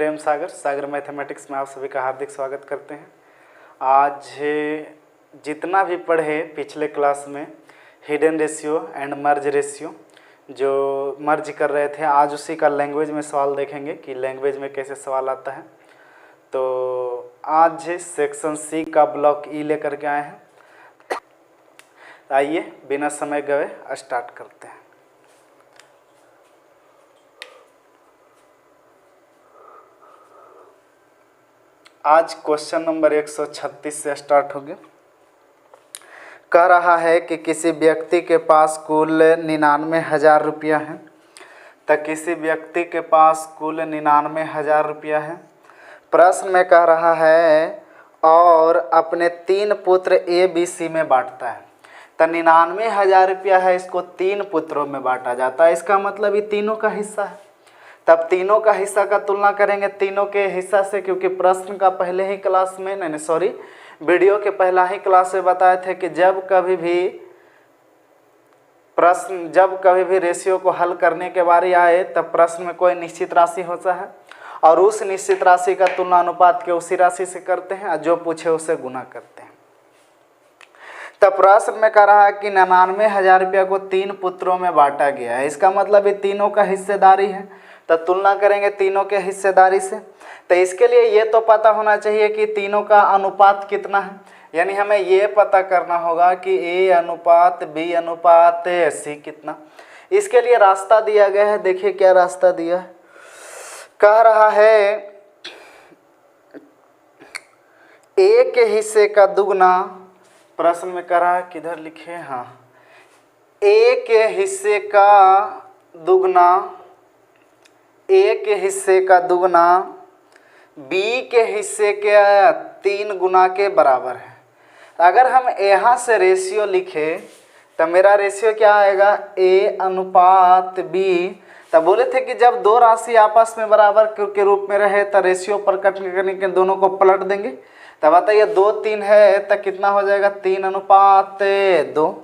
Prem Sagar Sagar mathematics में आप सभी का हार्दिक स्वागत करते हैं। आज जितना भी पढ़े पिछले क्लास में hidden ratio and merge ratio जो मर्ज कर रहे थे, आज उसी का लैंग्वेज में सवाल देखेंगे कि लैंग्वेज में कैसे सवाल आता है। तो आज सेक्शन सी का ब्लॉक ई लेकर के आए हैं। आइए बिना समय गए स्टार्ट करते हैं। आज क्वेश्चन नंबर 136 से स्टार्ट हो गया। कह रहा है कि किसी व्यक्ति के पास कुल 99,000 रुपया है। तो किसी व्यक्ति के पास कुल 99,000 रुपया है। प्रश्न में कह रहा है और अपने 3 पुत्र ए बी सी में बांटता है। तो 99,000 रुपया है, इसको 3 पुत्रों में बांटा जाता है। इसका मतलब ये तीनों का हिस्सा है। तब तीनों का हिस्सा का तुलना करेंगे तीनों के हिस्सा से, क्योंकि प्रश्न का पहले ही क्लास में वीडियो के पहला ही क्लास में बताए थे कि जब कभी भी रेशियो को हल करने के बारी आए तब प्रश्न में कोई निश्चित राशि होता है और उस निश्चित राशि का तुलना अनुपात के उसी राशि से करते हैं और जो पूछे उसे गुना करते हैं। तब प्रश्न में कह रहा है कि 99,000 रुपया को 3 पुत्रों में बांटा गया है। इसका मतलब ये तीनों का हिस्सेदारी है। तो तुलना करेंगे तीनों के हिस्सेदारी से। तो इसके लिए ये तो पता होना चाहिए कि तीनों का अनुपात कितना है, यानी हमें ये पता करना होगा कि ए अनुपात बी अनुपात सी कितना। इसके लिए रास्ता दिया गया है। देखिए क्या रास्ता दिया है। कह रहा है ए के हिस्से का दुगना, प्रश्न में कह रहा है किधर लिखे, हाँ, ए के हिस्से का दुगना, ए के हिस्से का दुगना बी के हिस्से के 3 गुना के बराबर है। अगर हम यहाँ से रेशियो लिखे तो मेरा रेशियो क्या आएगा, ए अनुपात बी। तब बोले थे कि जब 2 राशि आपस में बराबर के रूप में रहे तो रेशियो पर कट करने के दोनों को पलट देंगे। तब बताइए 2 3 है तो कितना हो जाएगा, 3 अनुपात 2।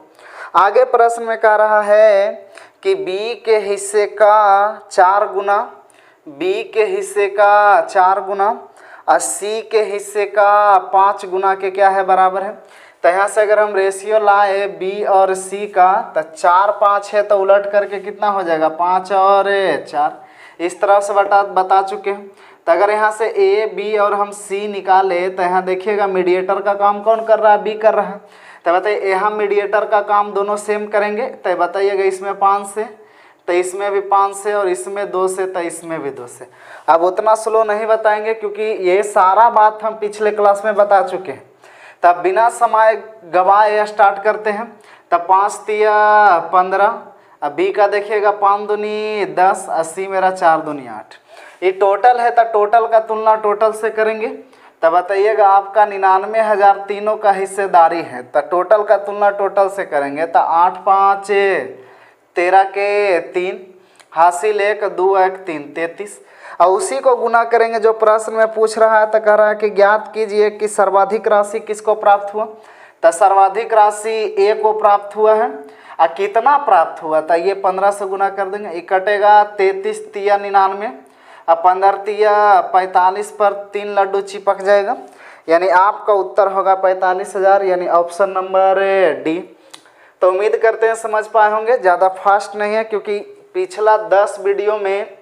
आगे प्रश्न में कह रहा है कि बी के हिस्से का 4 गुना, बी के हिस्से का 4 गुना और सी के हिस्से का 5 गुना के क्या है, बराबर है। तो यहाँ से अगर हम रेशियो लाए बी और सी का तो 4 5 है तो उलट करके कितना हो जाएगा, 5 और 4। इस तरह से बता चुके हैं। तो अगर यहाँ से ए बी और हम सी निकाले तो यहाँ देखिएगा मीडिएटर का काम कौन कर रहा है, बी कर रहा है। तो बताइए यहाँ मीडिएटर का काम दोनों सेम करेंगे। तो बताइएगा इसमें 5 से तो इसमें भी 5 से और इसमें 2 से तो इसमें भी 2 से। अब उतना स्लो नहीं बताएंगे क्योंकि ये सारा बात हम पिछले क्लास में बता चुके हैं। तब बिना समय गवाए स्टार्ट करते हैं। तब 5 तिया 15, अब बी का देखिएगा 5 दूनी 10, 80 मेरा 4 दूनी 8। ये टोटल है तो टोटल का तुलना टोटल से करेंगे। तब बताइएगा आपका 99,000 तीनों का हिस्सेदारी है तो टोटल का तुलना टोटल से करेंगे तो 8 5 13 के 3, हासिल 1 2 1 3 33 और उसी को गुना करेंगे जो प्रश्न में पूछ रहा है। तो कह रहा है कि ज्ञात कीजिए कि सर्वाधिक राशि किसको प्राप्त हुआ। तो सर्वाधिक राशि ए को प्राप्त हुआ है और कितना प्राप्त हुआ था, ये 15 से गुना कर देंगे। ये कटेगा 33 तिया 99 और 15 तिया 45 पर 3 लड्डू चिपक जाएगा, यानी आपका उत्तर होगा 45,000, यानी ऑप्शन नंबर डी। तो उम्मीद करते हैं समझ पाए होंगे। ज़्यादा फास्ट नहीं है क्योंकि पिछला 10 वीडियो में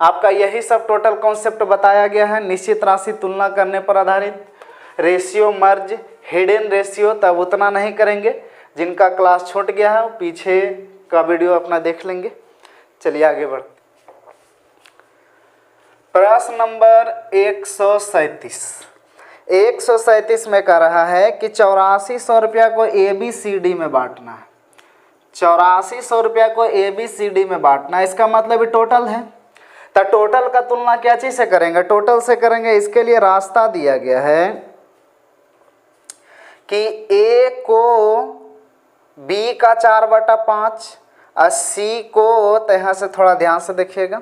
आपका यही सब टोटल कॉन्सेप्ट बताया गया है। निश्चित राशि तुलना करने पर आधारित, रेशियो, मर्ज, हिडन रेशियो, तब उतना नहीं करेंगे। जिनका क्लास छूट गया है वो पीछे का वीडियो अपना देख लेंगे। चलिए आगे बढ़ते। प्रश्न नंबर 137 में कह रहा है कि 8400 रुपया को ए बी सी डी में बांटना है। 8400 रुपया को ए बी सी डी में बांटना है, इसका मतलब टोटल है। तो टोटल का तुलना क्या चीज से करेंगे, टोटल से करेंगे। इसके लिए रास्ता दिया गया है कि ए को बी का 4/5 और सी को, तो यहाँ से थोड़ा ध्यान से देखिएगा,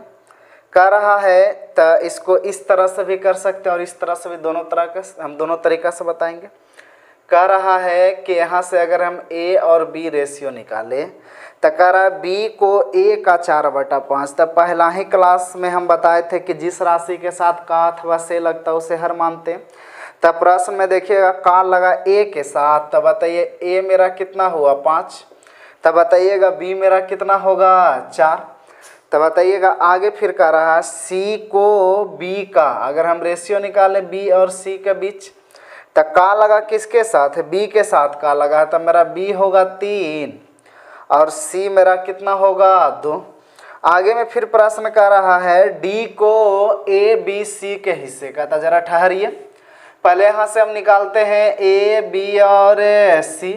कह रहा है तो इसको इस तरह से भी कर सकते हैं और इस तरह से भी, दोनों तरह का हम दोनों तरीका से बताएंगे। कह रहा है कि यहाँ से अगर हम a और b रेशियो निकालें तो कह रहा है b को a का 4/5। तब पहला ही क्लास में हम बताए थे कि जिस राशि के साथ का अथवा से लगता है उसे हर मानते हैं। तब प्रश्न में देखिएगा का लगा a के साथ, तब बताइए a मेरा कितना हुआ 5, तब बताइएगा b मेरा कितना होगा 4। तब बताइएगा आगे फिर कह रहा है c को b का अगर हम रेशियो निकालें b और c के बीच तो का लगा किसके साथ है, b के साथ का लगा, तब मेरा b होगा 3 और c मेरा कितना होगा 2। आगे में फिर प्रश्न कर रहा है d को a b c के हिस्से का, तो जरा ठहरिए, पहले यहाँ से हम निकालते हैं a b और c,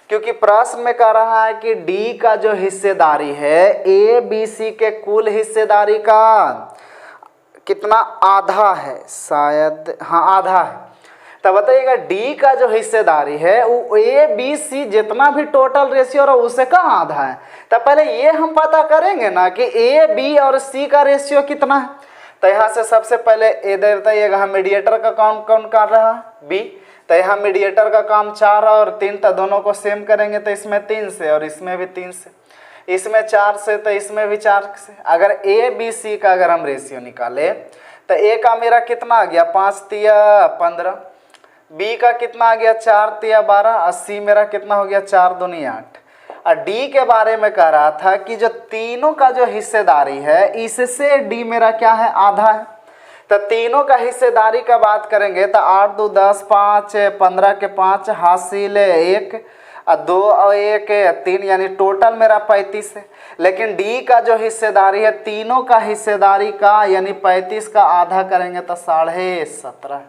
क्योंकि प्रश्न में कह रहा है कि d का जो हिस्सेदारी है a b c के कुल हिस्सेदारी का कितना आधा है, शायद हाँ आधा है। तब बताइएगा d का जो हिस्सेदारी है वो a b c जितना भी टोटल रेशियो रहा उससे का आधा है। तब पहले ये हम पता करेंगे ना कि a b और c का रेशियो कितना है। तो यहाँ से सबसे पहले a दे बताइएगा हम मीडिएटर का काम कौन कर रहा है b, तो यहाँ मीडिएटर का काम 4 और 3, तो दोनों को सेम करेंगे तो इसमें 3 से और इसमें भी 3 से, इसमें 4 से तो इसमें भी 4 से। अगर a b c का अगर हम रेशियो निकाले तो a का मेरा कितना आ गया 5 तिया 15, b का कितना आ गया 4 तिया 12 और c मेरा कितना हो गया 4 दूनी 8। और d के बारे में कह रहा था कि जो तीनों का जो हिस्सेदारी है इससे d मेरा क्या है आधा है। तो तीनों का हिस्सेदारी का बात करेंगे तो 8 2 10 5 15 के 5 हासिल 1 और 2 और 1 3 यानी टोटल मेरा 35 है। लेकिन d का जो हिस्सेदारी है तीनों का हिस्सेदारी का यानी 35 का आधा करेंगे तो 17.5।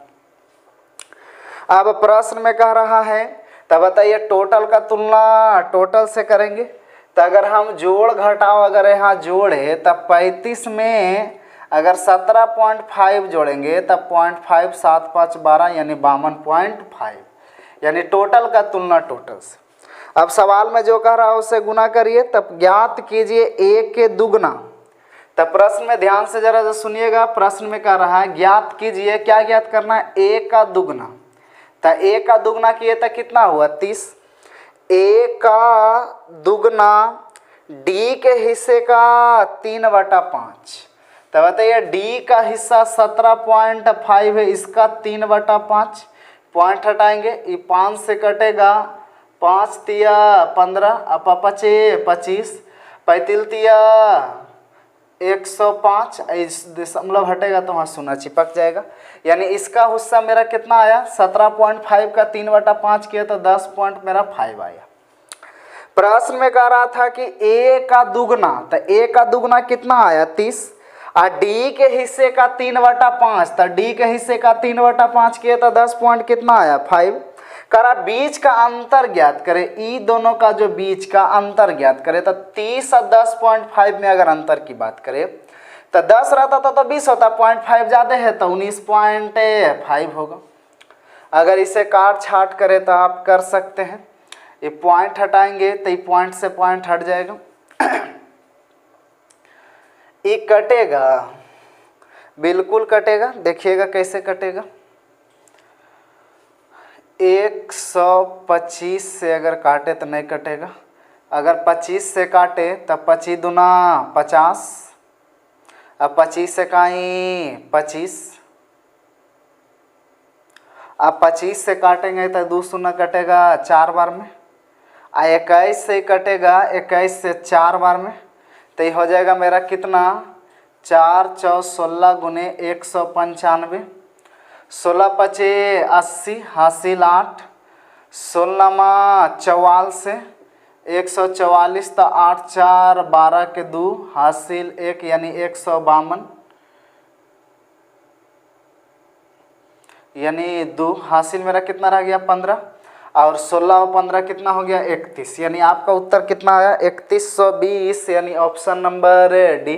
अब प्रश्न में कह रहा है तब बताइए टोटल का तुलना टोटल से करेंगे तो अगर हम जोड़ घटाव अगर यहाँ जोड़े तब 35 में अगर 17.5 जोड़ेंगे तब 0.5 7 5 12 यानी 52.5 यानी टोटल का तुलना टोटल से। अब सवाल में जो कह रहा है उसे गुना करिए तब ज्ञात कीजिए a के दुगना। तब प्रश्न में ध्यान से जरा सुनिएगा, प्रश्न में कह रहा है ज्ञात कीजिए, क्या ज्ञात करना है a का दुगना। तो a का दुगना किए तो कितना हुआ 30, a का दुगना d के हिस्से का 3/5। तो बताइए d का हिस्सा 17.5 है, इसका 3/5 पॉइंट हटाएंगे, ये 5 से कटेगा 5 तिया 15 अपा 25 पैंतिल तिया 105 इस दशमलव हटेगा तो वहाँ 0 चिपक जाएगा। यानी इसका हिस्सा मेरा कितना आया 17.5 का 3/5 किया तो 10 पॉइंट मेरा 5 आया। प्रश्न में कह रहा था कि a का दुगना, तो a का दुगना कितना आया 30 और d के हिस्से का 3/5, तो d के हिस्से का 3/5 किया तो 10 पॉइंट कितना आया 5। करा बीच का अंतर ज्ञात करें, ई दोनों का जो बीच का अंतर ज्ञात करें तो 30 और 10.5 में अगर अंतर की बात करें तो 10 रहता तो 20 होता, 0.5 ज़्यादा है तो 19.5 होगा। अगर इसे काट छाट करें तो आप कर सकते हैं, ये पॉइंट हटाएंगे तो ये पॉइंट से पॉइंट हट जाएगा, ये कटेगा बिल्कुल कटेगा। देखिएगा कैसे कटेगा, 125 से अगर काटे तो नहीं कटेगा, अगर 25 से काटे तब 25 दूना 50, अब 25 से कहीं 25, अब 25 से काटेंगे तो 2 शून्य कटेगा 4 बार में, 21 से कटेगा 21 से 4 बार में, तो ये हो जाएगा मेरा कितना 4 4 16 गुने 195, 16 पचे 80 हासिल 8, 16 मा 44 से 144 तो 8 4 12 के 2 हासिल 1 यानी 152 यानी 2 हासिल मेरा कितना रह गया 15 और 16 और 15 कितना हो गया 31, यानी आपका उत्तर कितना आया 3120 यानी ऑप्शन नंबर डी।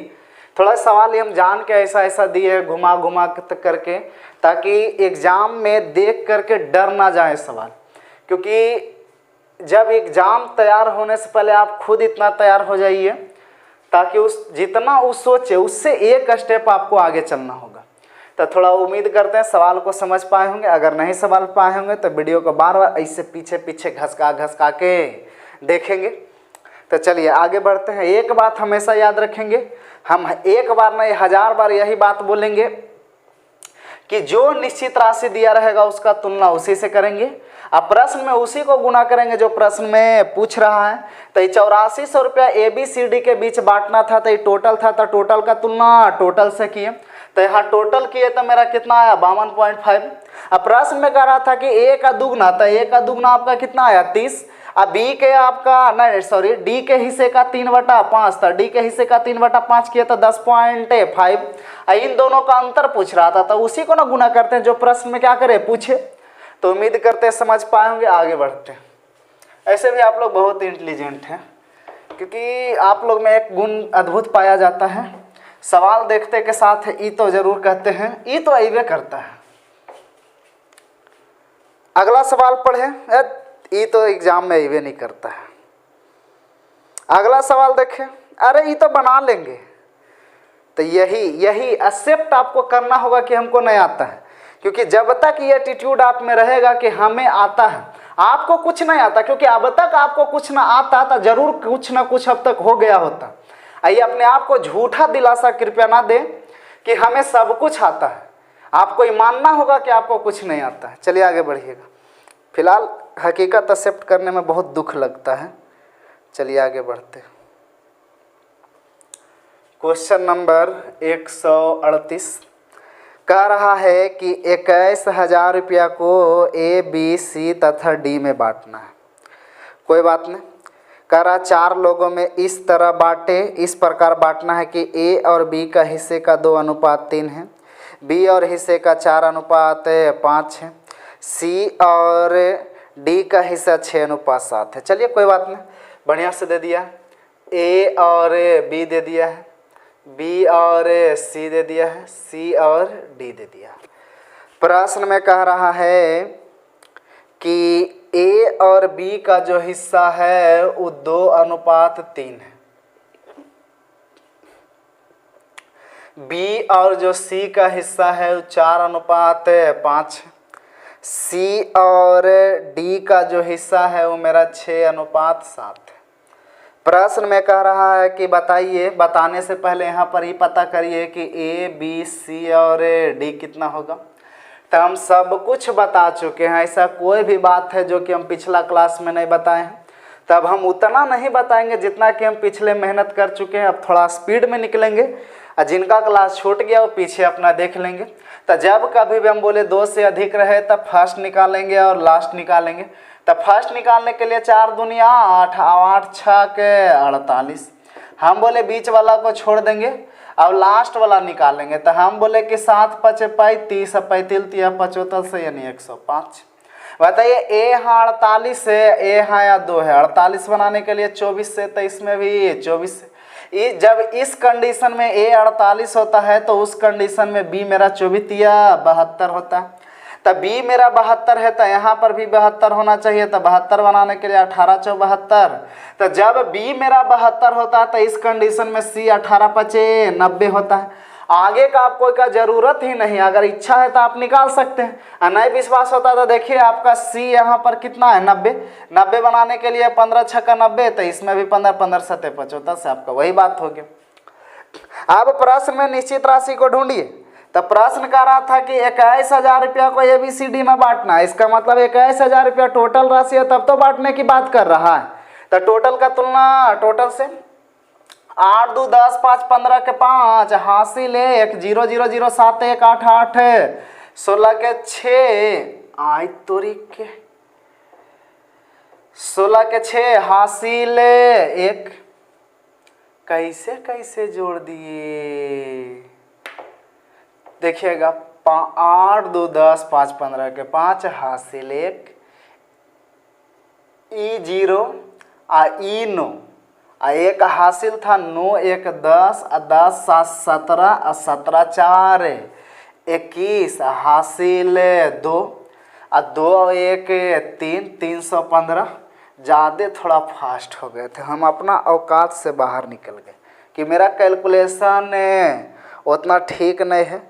थोड़ा सवाल हम जान के ऐसा ऐसा दिए घुमा घुमा करके ताकि एग्ज़ाम में देख करके डर ना जाए सवाल, क्योंकि जब एग्ज़ाम तैयार होने से पहले आप खुद इतना तैयार हो जाइए ताकि उस जितना उस सोचे उससे एक स्टेप आपको आगे चलना होगा। तो थोड़ा उम्मीद करते हैं सवाल को समझ पाए होंगे। अगर नहीं समझ पाए होंगे तो वीडियो को बार बार ऐसे पीछे पीछे घसका के देखेंगे। तो चलिए आगे बढ़ते हैं। एक बात हमेशा याद रखेंगे, हम एक बार नहीं 1000 बार यही बात बोलेंगे कि जो निश्चित राशि दिया रहेगा उसका तुलना उसी से करेंगे। अब प्रश्न में उसी को गुना करेंगे जो प्रश्न में पूछ रहा है। तो 8400 रुपया ABCD के बीच बांटना था, तो ये टोटल था, तो टोटल का तुलना टोटल से किए, तो यहाँ टोटल किए तो मेरा कितना आया 52.5। अब प्रश्न में कह रहा था कि A का दुगना, तो A का दुगना आपका कितना आया 30। अब B के आपका नहीं सॉरी D के हिस्से का 3/5 था, D के हिस्से का 3/5 किया तो 10.5। इन दोनों का अंतर पूछ रहा था, तो उसी को ना गुना करते हैं जो प्रश्न में क्या करे पूछे। तो उम्मीद करते हैं समझ पाएंगे। आगे बढ़ते हैं। ऐसे भी आप लोग बहुत इंटेलिजेंट हैं, क्योंकि आप लोग में एक गुण अद्भुत पाया जाता है, सवाल देखते के साथ ई तो जरूर कहते हैं, ई तो अइबे करता है। अगला सवाल पढ़े, ई तो एग्जाम में अइबे नहीं करता है। अगला सवाल देखें, अरे ई तो बना लेंगे। तो यही एक्सेप्ट आपको करना होगा कि हमको नहीं आता है, क्योंकि जब तक ये एटीट्यूड आप में रहेगा कि हमें आता है, आपको कुछ नहीं आता, क्योंकि अब तक आपको कुछ ना आता तो जरूर कुछ ना कुछ अब तक हो गया होता। आइए अपने आप को झूठा दिलासा कृपया ना दें कि हमें सब कुछ आता है। आपको ये मानना होगा कि आपको कुछ नहीं आता है। चलिए आगे बढ़िएगा। फिलहाल हकीकत एक्सेप्ट करने में बहुत दुख लगता है। चलिए आगे बढ़ते हैं। क्वेश्चन नंबर 138 कह रहा है कि 21,000 रुपया को ABC तथा D में बांटना है। कोई बात नहीं, कह रहा 4 लोगों में इस तरह बांटे, इस प्रकार बांटना है कि A और B का हिस्से का 2:3 है, B और हिस्से का 4:5 है, C और D का हिस्सा 6:7 है। चलिए कोई बात नहीं, बढ़िया से दे दिया। A और B दे दिया है, B और C दे दिया है, C और D दे दिया। प्रश्न में कह रहा है कि A और B का जो हिस्सा है वो 2:3 है, B और जो C का हिस्सा है वो 4:5 है, C और D का जो हिस्सा है वो मेरा 6:7 है। प्रश्न में कह रहा है कि बताइए, बताने से पहले यहाँ पर ही पता करिए कि A, B, C और D कितना होगा। तो हम सब कुछ बता चुके हैं, ऐसा कोई भी बात है जो कि हम पिछला क्लास में नहीं बताए हैं। तब हम उतना नहीं बताएंगे जितना कि हम पिछले मेहनत कर चुके हैं। अब थोड़ा स्पीड में निकलेंगे और जिनका क्लास छूट गया वो पीछे अपना देख लेंगे। तो जब कभी भी हम बोले 2 से अधिक रहे तब फर्स्ट निकालेंगे और लास्ट निकालेंगे। तब फर्स्ट निकालने के लिए 4 दूनी 8, 8 6 के 48। हम बोले बीच वाला को छोड़ देंगे और लास्ट वाला निकालेंगे। तो हम बोले कि 7 5 35 35 75 से यानी 105। बताइए ए यहाँ 48 है, ए यहाँ या 2 है। 48 बनाने के लिए 24 से, तो इसमें भी 24 से। जब इस कंडीशन में ए 48 होता है तो उस कंडीशन में बी मेरा 24 या 72 होता है। तब बी मेरा 72 है तो यहाँ पर भी 72 होना चाहिए। तो 72 बनाने के लिए 18 × 72। तो जब बी मेरा 72 होता है तो इस कंडीशन में सी 18 × 5 90 होता है। आगे का आपको का ज़रूरत ही नहीं, अगर इच्छा है तो आप निकाल सकते हैं। और नहीं विश्वास होता तो देखिए आपका सी यहाँ पर कितना है 90। 90 बनाने के लिए 15 × 6 = 90, तो इसमें भी 15 15 7 75 से आपका वही बात हो गया। अब प्रश्न में निश्चित राशि को ढूंढिए। तो प्रश्न कह रहा था कि 21,000 रुपया को ABCD में बांटना है। इसका मतलब 21,000 रुपया टोटल राशि है, तब तो बांटने की बात कर रहा है। तो टोटल का तुलना टोटल से 8 2 10 5 15 के 5 हासिल 1 0 0 0 7 1 8 8 16 के 6 आई तोरी के 16 के 6 हासिल 1। कैसे कैसे जोड़ दिए देखिएगा। 8 2 10 5 15 के 5 हासिल 1 ई 0 आ ई 9 आ 1 हासिल था 9 1 10 आ 10 7 17 आ 17 4 21 हासिल 2 आ 2 1 3 315। ज़्यादा थोड़ा फास्ट हो गए थे, हम अपना औकात से बाहर निकल गए कि मेरा कैलकुलेशन उतना ठीक नहीं है।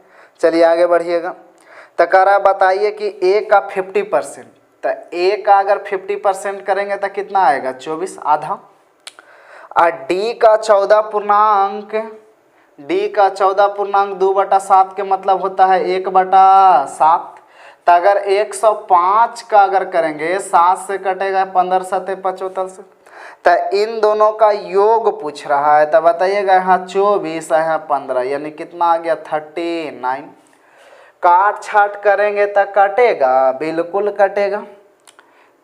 चलिए आगे बढ़िएगा। तो कह रहा है बताइए कि ए का 50%, तो ए का अगर 50% करेंगे तो कितना आएगा 24 आधा। और डी का 14 पूर्णांक 2/7 के मतलब होता है 1/7। तो अगर 105 का अगर करेंगे 7 से कटेगा 15 7 75 से, तो इन दोनों का योग पूछ रहा है। तो बताइएगा यहाँ 24 है 15 यानी कितना आ गया 39। काट छाट करेंगे तो कटेगा, बिल्कुल कटेगा।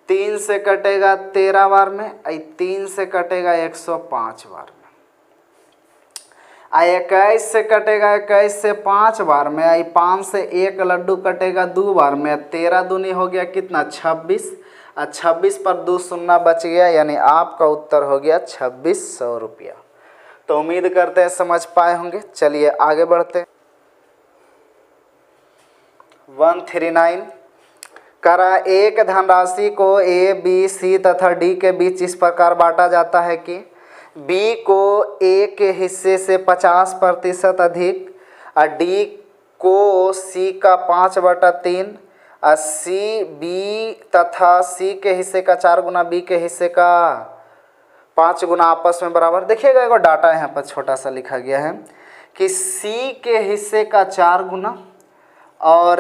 3 से कटेगा 13 बार में, 3 से कटेगा 105 बार में, 21 से कटेगा 21 से 5 बार में, 5 से 1 लड्डू कटेगा 2 बार में, 13 दूनी हो गया कितना 26, और 26 पर 2 शून्य बच गया, यानी आपका उत्तर हो गया 2600 रुपया। तो उम्मीद करते हैं समझ पाए होंगे। चलिए आगे बढ़ते हैं। 139 करा एक धनराशि को ए बी सी तथा डी के बीच इस प्रकार बांटा जाता है कि बी को ए के हिस्से से 50% अधिक और डी को सी का 5/3 और सी बी तथा सी के हिस्से का 4 गुना बी के हिस्से का 5 गुना आपस में बराबर। देखिएगा एगो डाटा यहाँ पर छोटा सा लिखा गया है कि सी के हिस्से का 4 गुना और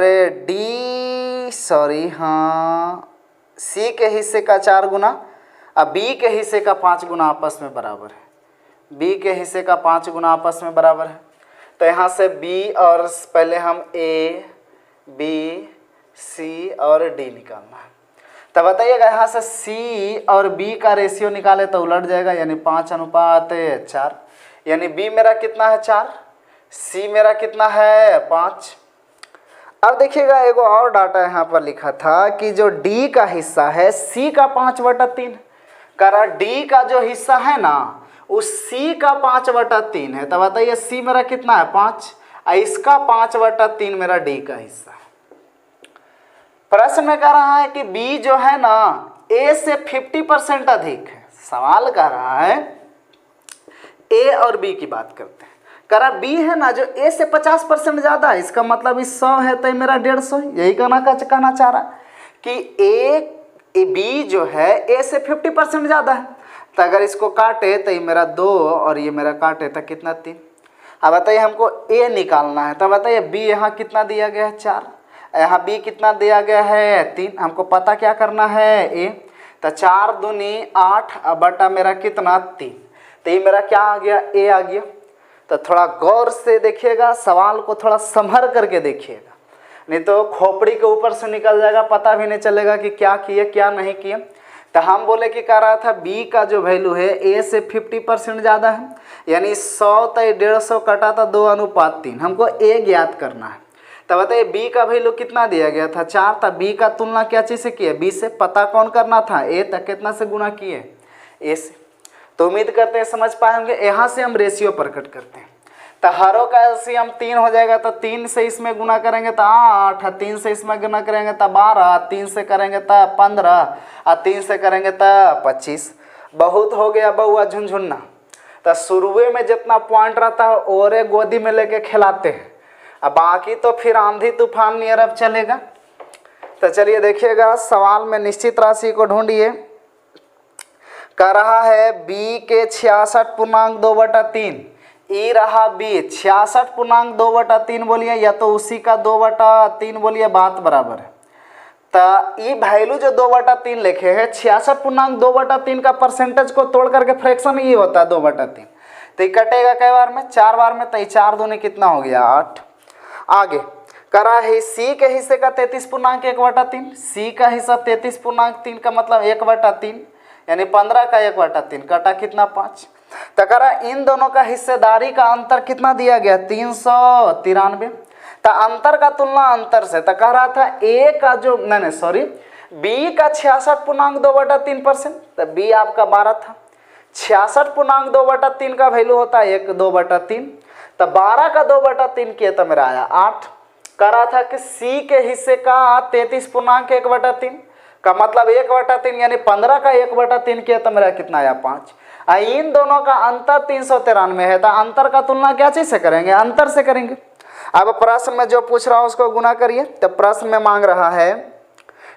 सी के हिस्से का 4 गुना और बी के हिस्से का 5 गुना आपस में बराबर है। बी के हिस्से का 5 गुना आपस में बराबर है। तो यहाँ से बी और पहले हम ए बी सी और डी निकालना है। तो बताइएगा यहाँ से सी और बी का रेशियो निकाले तो उलट जाएगा, यानी 5:4, यानी बी मेरा कितना है 4, सी मेरा कितना है 5। अब देखिएगा एगो और डाटा यहाँ पर लिखा था कि जो डी का हिस्सा है सी का 5/3, करा डी का जो हिस्सा है ना उस सी का 5/3 है। तो बताइए सी मेरा कितना है 5 और इसका 5/3 मेरा डी का हिस्सा है। प्रश्न में कह रहा है कि बी जो है ना ए से 50% अधिक है। सवाल कर रहा है ए और बी की बात करते हैं। करा बी है ना जो ए से 50% ज़्यादा है, इसका मतलब इस 100 है तो मेरा 150, यही कहना चाह रहा कि ए बी जो है ए से 50% ज़्यादा है। तो अगर इसको काटे तो ये मेरा 2 और ये मेरा काटे तो कितना 3। अब बताइए हमको ए निकालना है। तो बताइए बी यहाँ कितना दिया गया है 4, यहाँ बी कितना दिया गया है 3। हमको पता क्या करना है ए, तो 4 दूनी 8 बटा मेरा कितना 3। तो ये मेरा क्या आ गया ए आ गया। तो थोड़ा गौर से देखिएगा, सवाल को थोड़ा संभर करके देखिएगा, नहीं तो खोपड़ी के ऊपर से निकल जाएगा, पता भी नहीं चलेगा कि क्या किए क्या नहीं किए। तो हम बोले कि कह रहा था बी का जो वैल्यू है ए से 50% ज़्यादा है, यानी 100 तो 150 कटा था 2:3, हमको ए ज्ञात करना है। तो बताइए बी का वैल्यू कितना दिया गया था 4, था बी का तुलना क्या चीज़ से किए बी से, पता कौन करना था ए, तक कितना से गुना किए ए से। तो उम्मीद करते हैं समझ पाएंगे। यहाँ से हम रेशियो प्रकट करते हैं। तो हरों का एलसीएम 3 हो जाएगा, तो 3 से इसमें गुना करेंगे तो 8, 3 से इसमें गुना करेंगे तो 12, 3 से करेंगे तो 15 और 3 से करेंगे तो 25। बहुत हो गया बउआ झुनझुन्ना। तो शुरुए में जितना पॉइंट रहता है और गोदी में लेके खिलाते हैं, अब बाकी तो फिर आंधी तूफान नियर अब चलेगा। तो चलिए देखिएगा सवाल में निश्चित राशि को ढूंढिए। कह रहा है बी के 66.2/3, ई रहा बी 66.2/3 बोलिए या तो उसी का 2/3 बोलिए, बात बराबर है। तो ई वैल्यू जो 2/3 लिखे है 66.2/3 का परसेंटेज को तोड़ करके फ्रैक्शन ये होता है 2/3। तो ये कटेगा कई बार में 4 बार में, तो 4 दूनी कितना हो गया 8। आगे करा है सी के हिस्से का 33.1/3, सी का हिस्सा 33.3 का मतलब 1/3 यानी 15 का 1/3 कटा कितना 5। तो करा इन दोनों का हिस्सेदारी का अंतर कितना दिया गया 393। तो अंतर का तुलना अंतर से, तो कह रहा था ए का जो बी का 66.2/3%, तो बी आपका 12 था। 66.2/3 का वैल्यू होता है 1/2/3, तो 12 का 2/3 किया तो मेरा आया 8। कह रहा था कि सी के हिस्से का 33.1/3 का मतलब 1/3 यानी 15 का 1/3 किया तो मेरा कितना आया 5। इन दोनों का अंतर 393 है। तो अंतर का तुलना क्या चीज़ से करेंगे, अंतर से करेंगे। अब प्रश्न में जो पूछ रहा हूं उसको गुना करिए। तो प्रश्न में मांग रहा है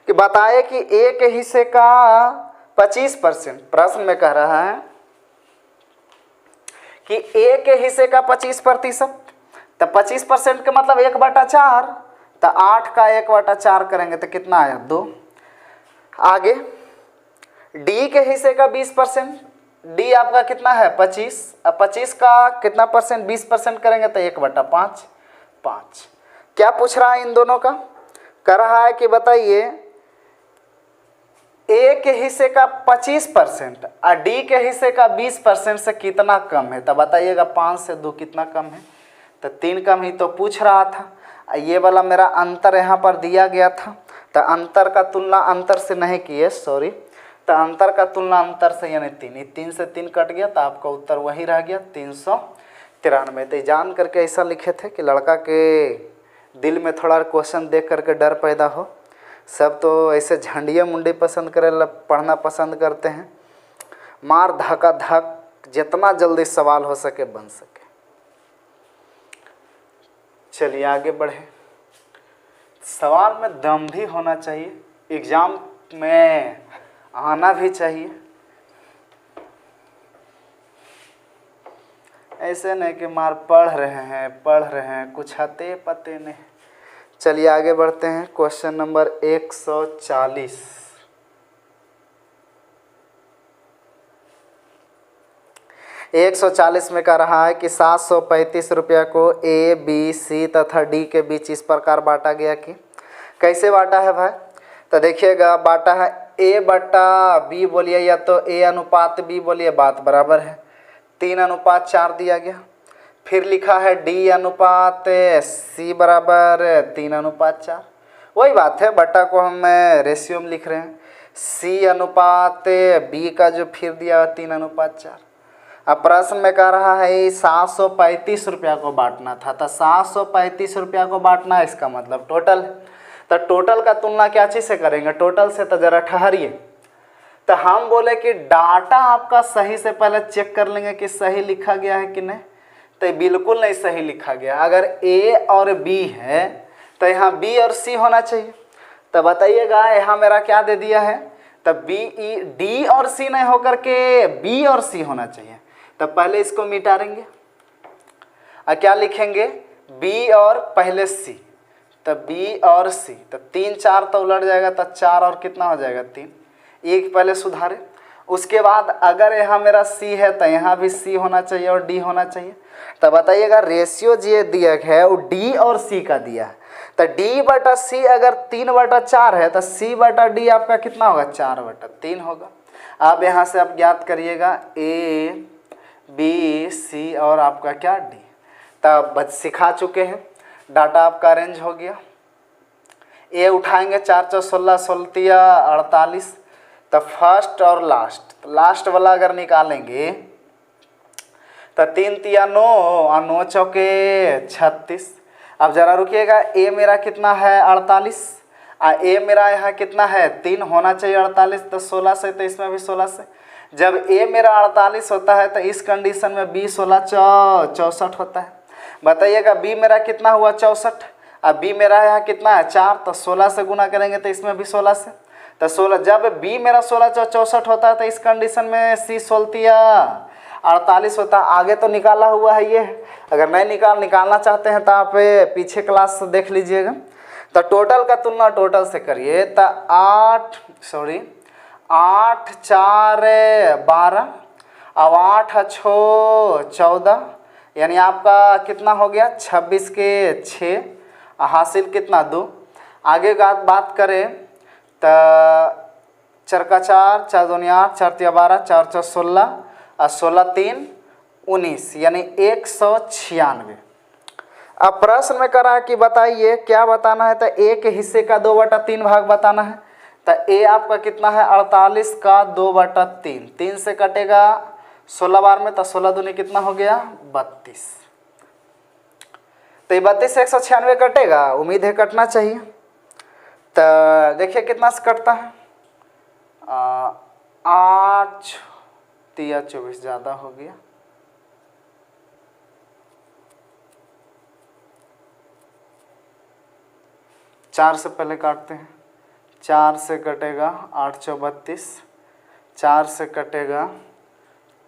कि बताइए कि ए के हिस्से का 25%, प्रश्न में कह रहा है कि ए के हिस्से का 25%, तो 25% का मतलब 1/4, तो 8 का 1/4 करेंगे तो कितना आया 2। आगे डी के हिस्से का 20%, डी आपका कितना है 25, अब 25 का कितना परसेंट 20% करेंगे तो 1/5, 5। क्या पूछ रहा है इन दोनों का? कह रहा है कि बताइए ए के हिस्से का 25% और डी के हिस्से का 20% से कितना कम है। तो बताइएगा 5 से 2 कितना कम है, तो 3 कम ही तो पूछ रहा था। ये वाला मेरा अंतर यहाँ पर दिया गया था, तो अंतर का तुलना अंतर से नहीं किए, सॉरी, तो अंतर का तुलना अंतर से यानी 3, 3 से 3 कट गया तो आपका उत्तर वही रह गया 393। तो जान करके ऐसा लिखे थे कि लड़का के दिल में थोड़ा क्वेश्चन देख करके डर पैदा हो। सब तो ऐसे झंडिया मुंडी पसंद करे, पढ़ना पसंद करते हैं। मार धक्का धक जितना जल्दी सवाल हो सके बन सके। चलिए आगे बढ़े। सवाल में दम भी होना चाहिए, एग्जाम में आना भी चाहिए, ऐसे नहीं कि मार पढ़ रहे हैं कुछ आते पते नहीं। चलिए आगे बढ़ते हैं। Question number 140। में कह रहा है कि 735 रुपया को ए बी सी तथा डी के बीच इस प्रकार बांटा गया कि कैसे बांटा है भाई? तो देखिएगा बांटा है A/B बोलिए या तो A/B बोलिए, बात बराबर है। 3:4 दिया गया। फिर लिखा है D/C बराबर 3:4, वही बात है, बट्टा को हम रेशियो में लिख रहे हैं। C/B का जो फिर दिया 3:4। अब प्रश्न में कह रहा है 735 रुपया को बांटना था, तो 735 रुपया को बांटना इसका मतलब टोटल है। तो टोटल का तुलना क्या चीज़ से करेंगे? टोटल से। तो जरा ठहरिए, तो हम बोले कि डाटा आपका सही से पहले चेक कर लेंगे कि सही लिखा गया है कि नहीं। तो बिल्कुल नहीं सही लिखा गया। अगर ए और बी है तो यहाँ बी और सी होना चाहिए। तो बताइएगा यहाँ मेरा क्या दे दिया है? तो डी और सी नहीं होकर के बी और सी होना चाहिए। तो पहले इसको मिटाएंगे और क्या लिखेंगे? बी और पहले सी, तो बी और सी, तो 3 4 तो उलट जाएगा, तो 4 और कितना हो जाएगा 3। एक पहले सुधारे। उसके बाद अगर यहाँ मेरा सी है तो यहाँ भी सी होना चाहिए और डी होना चाहिए। तो बताइएगा रेशियो जो दिया है वो डी और सी का दिया है। तो D/C अगर 3/4 है तो C/D आपका कितना होगा? 4/3 होगा। अब यहाँ से आप ज्ञात करिएगा A B C और आपका क्या D। तब सिखा चुके हैं, डाटा आपका अरेंज हो गया। ए उठाएंगे 4 4 16 16 48, तो फर्स्ट और लास्ट वाला अगर निकालेंगे तो 3 3 9 और 9 चौके 36। अब जरा रुकिएगा, ए मेरा कितना है 48 और ए मेरा यहाँ कितना है 3 होना चाहिए 48, तो 16 से, तो इसमें भी 16 से। जब ए मेरा 48 होता है तो इस कंडीशन में बी 16 64 होता है। बताइएगा बी मेरा कितना हुआ 64, अब बी मेरा यहाँ कितना है 4, तो 16 से गुना करेंगे तो इसमें भी 16 से, तो 16। जब बी मेरा 16 64 होता है तो इस कंडीशन में सी 16 48 होता है। आगे तो निकाला हुआ है ये, अगर नहीं निकालना चाहते हैं तो आप पीछे क्लास देख लीजिएगा। तो टोटल का तुलना टोटल से करिए, तो 8 4 12, अब 8 6 14, यानी आपका कितना हो गया 26 के 6, हासिल कितना 2। आगे का बात करें तो 4 का 4 4 2 8 4 3 12 4 4 16 और 16 3 19, यानी 196। अब प्रश्न में करा कि बताइए क्या बताना है? तो ए के हिस्से का 2/3 भाग बताना है। तो ए आपका कितना है 48 का 2/3, 3 से कटेगा 16 बार में, तो 16 दूनी कितना हो गया 32। तो ये 32 से 196 कटेगा, उम्मीद है कटना चाहिए। तो देखिए कितना से कटता है, 8 3 24 ज़्यादा हो गया। 4 से पहले काटते हैं। 4 से कटेगा 8 चौ 32, 4 से कटेगा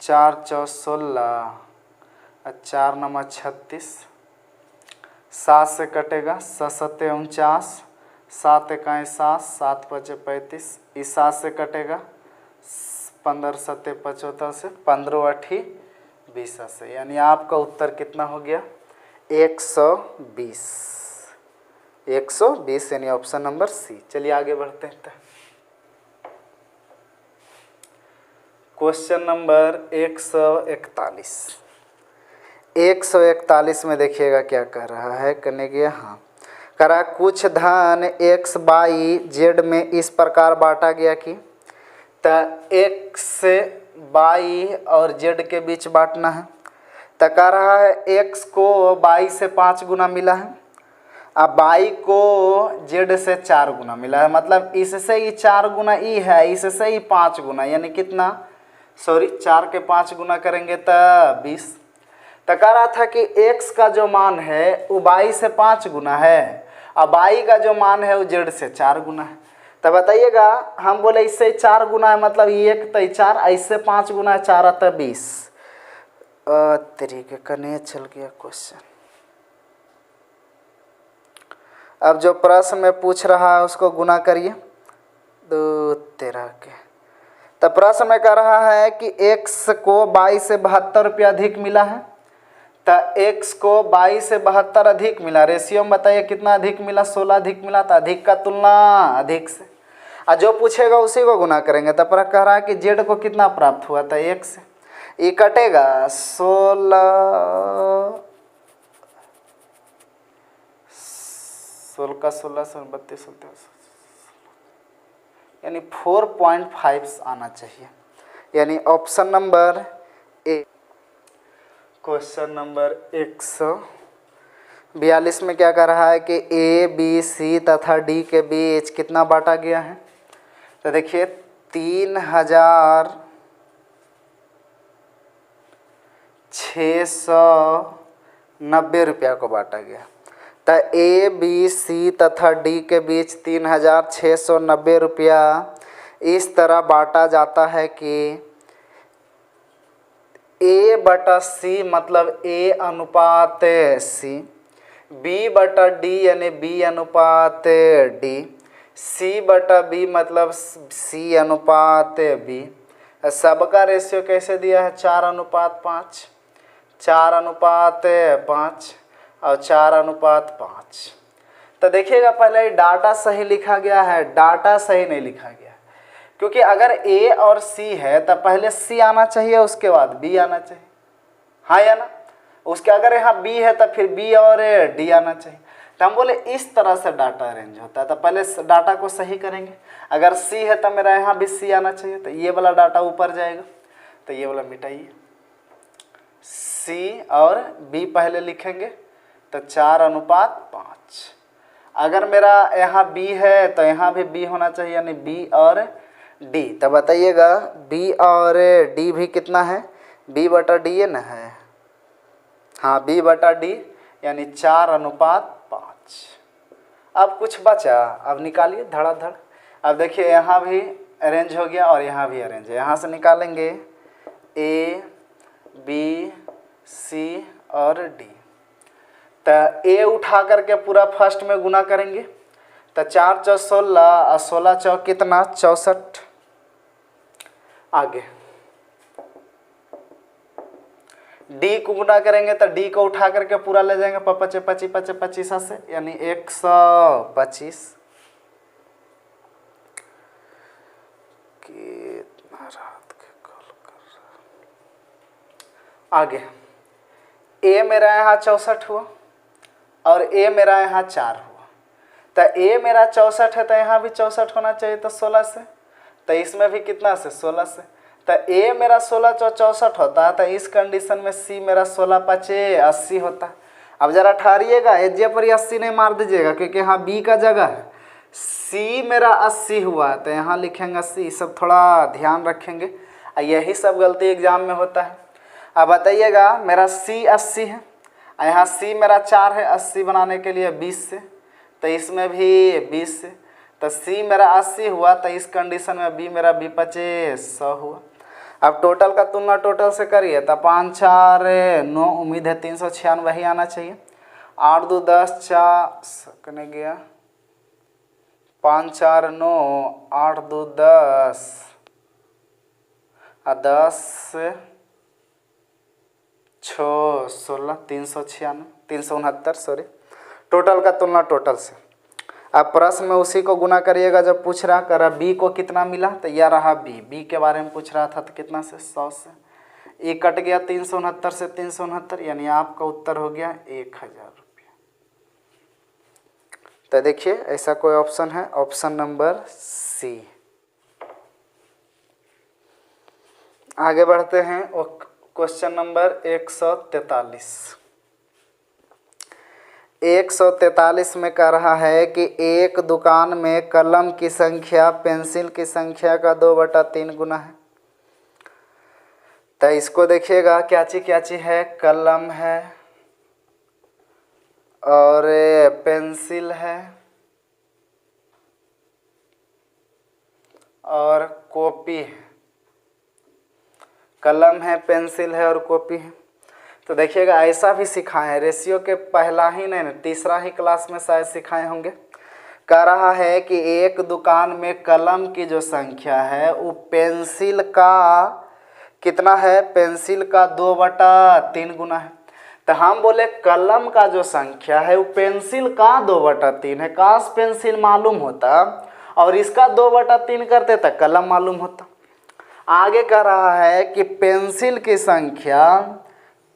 4 चौ 16, 4 नंबर 36, 7 से कटेगा 7 सत्ते 49, 7 इकाई 7, 7 पचे 35, इस 7 से कटेगा 15 सत्ते 75 से 15 अठी 20 से, यानी आपका उत्तर कितना हो गया 120। 120 यानी ऑप्शन नंबर सी। चलिए आगे बढ़ते हैं। Question number 141। 141 में देखिएगा क्या कह रहा है, करने गया हाँ करा कुछ धन x y z में इस प्रकार बांटा गया कि x से y और z के बीच बांटना है। तो कह रहा है x को y से 5 गुना मिला है, अब y को z से 4 गुना मिला है, मतलब इससे ही 4 गुना ई है, इससे ही 5 गुना, यानी कितना 4 के 5 गुना करेंगे तो 20। तो कह रहा था कि x का जो मान है वो y से 5 गुना है, अब y का जो मान है वो z से 4 गुना है। तो बताइएगा, हम बोले इससे 4 गुना है मतलब 1 तो 4, इससे 5 गुना 4 आता 20। तरीके का नहीं चल गया क्वेश्चन। अब जो प्रश्न में पूछ रहा है उसको गुना करिए 2 13 के। तो प्रश्न में कह रहा है कि x को y से 72 रुपया अधिक मिला है, तो x को y से 72 अधिक मिला, रेशियो में बताइए कितना अधिक मिला, 16 अधिक मिला, तो अधिक का तुलना अधिक से, और जो पूछेगा उसी को गुना करेंगे। तो पर कह रहा है कि z को कितना प्राप्त हुआ था 1 से, ये कटेगा 16 का 16 से 32 यानी 4.5 आना चाहिए, यानी option number A. Question number 142 में क्या कर रहा है कि ए बी सी तथा डी के बीच कितना बांटा गया है। तो देखिए 3690 रुपया को बांटा गया। तो ए बी सी तथा डी के बीच 3690 रुपया इस तरह बांटा जाता है कि ए बटा सी मतलब ए अनुपात सी, बी बटा डी यानी बी अनुपात डी, सी बटा बी मतलब सी अनुपात बी। सबका रेशियो कैसे दिया है 4:5, 4:5 और 4:5। तो देखिएगा पहले डाटा सही लिखा गया है, डाटा सही नहीं लिखा गया, क्योंकि अगर ए और सी है तो पहले सी आना चाहिए उसके बाद बी आना चाहिए, हाँ या ना। उसके अगर यहाँ बी है तो फिर बी और डी आना चाहिए। तो हम बोले इस तरह से डाटा अरेंज होता है, तो पहले डाटा को सही करेंगे। अगर सी है तो मेरा यहाँ भी सी आना चाहिए, तो ये वाला डाटा ऊपर जाएगा, तो ये वाला मिटाइए, सी और बी पहले लिखेंगे तो 4:5। अगर मेरा यहाँ बी है तो यहाँ भी बी होना चाहिए, यानी बी और डी। तो बताइएगा बी और डी भी कितना है, बी बटा डी है ना है, हाँ बी बटा डी यानी 4:5। अब कुछ बचा, अब निकालिए धड़ाधड़। अब देखिए यहाँ भी अरेंज हो गया और यहाँ भी अरेंज है, यहाँ से निकालेंगे ए बी सी और डी। तो ए उठा करके पूरा फर्स्ट में गुना करेंगे, तो 4 चौ 16 और 16 चौ कितना 64। आगे डी को गुना करेंगे तो डी को उठा करके पूरा ले जाएंगे 25 25 से, यानी 125। कितना रात के कॉल कर रहा। आगे ए मेरा यहाँ 64 हुआ और ए मेरा यहाँ 4 हुआ, तो ए मेरा 64 है तो यहाँ भी 64 होना चाहिए, तो 16 से, तो इसमें भी कितना से 16 से, तो ए मेरा 16 चौ 64 होता है, तो इस कंडीशन में सी मेरा 16 5 80 होता है। अब जरा ठहरिएगा, एजे पर 80 नहीं मार दीजिएगा, क्योंकि यहाँ बी का जगह है, सी मेरा 80 हुआ है तो यहाँ लिखेंगे 80। सब थोड़ा ध्यान रखेंगे, यही सब गलती एग्जाम में होता है। अब बताइएगा मेरा सी 80 है, यहाँ सी मेरा 4 है, 80 बनाने के लिए 20 से, तो इसमें भी 20 से, तो सी मेरा 80 हुआ, तो इस कंडीशन में बी मेरा 20 × 100 हुआ। अब टोटल का तुलना टोटल से करिए, तो 5 4 9, उम्मीद है 396 ही आना चाहिए। 8 2 10 4 कने गया, 5 4 9, 8 2 10 और 10 6 16, 396 369 सॉरी। टोटल का तुलना टोटल से। अब प्रश्न में उसी को गुना करिएगा जब पूछ रहा करा बी को कितना मिला, तो यह रहा बी के बारे में पूछ रहा था, तो कितना से 100 से, ये कट गया 369 से 369, यानी आपका उत्तर हो गया 1000 रुपया। तो देखिए ऐसा कोई ऑप्शन है, ऑप्शन नंबर सी। आगे बढ़ते हैं क्वेश्चन नंबर 143। 143 में कह रहा है कि एक दुकान में कलम की संख्या पेंसिल की संख्या का 2/3 गुना है। तो इसको देखिएगा क्या चीज है, कलम है और पेंसिल है और कॉपी है। कलम है, पेंसिल है और कॉपी है। तो देखिएगा ऐसा भी सिखाए हैं, रेशियो के पहला ही नहीं, तीसरा ही क्लास में शायद सिखाए होंगे। कह रहा है कि एक दुकान में कलम की जो संख्या है वो पेंसिल का कितना है, पेंसिल का 2/3 गुना है। तो हम बोले कलम का जो संख्या है वो पेंसिल का 2/3 है। काश पेंसिल मालूम होता और इसका 2/3 करते तो कलम मालूम होता। आगे कह रहा है कि पेंसिल की संख्या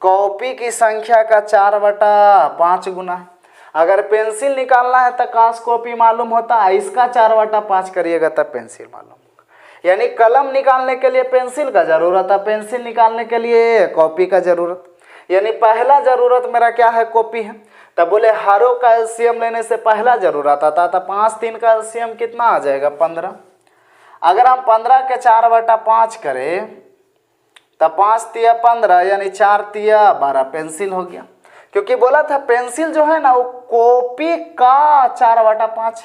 कॉपी की संख्या का 4/5 गुना है। अगर पेंसिल निकालना है तो काश कॉपी मालूम होता, इसका 4/5 करिएगा तब पेंसिल मालूम होगा। यानी कलम निकालने के लिए पेंसिल का जरूरत है, पेंसिल निकालने के लिए कॉपी का जरूरत। यानी पहला जरूरत मेरा क्या है, कॉपी है। तब बोले हारो का एलसीएम लेने से पहला जरूरत आता था, 5 3 का एलसीएम कितना आ जाएगा, 15। अगर हम 15 के 4/5 करें तो 5 तिया 15 यानी 4 तिया 12 पेंसिल हो गया। क्योंकि बोला था पेंसिल जो है ना वो कॉपी का 4/5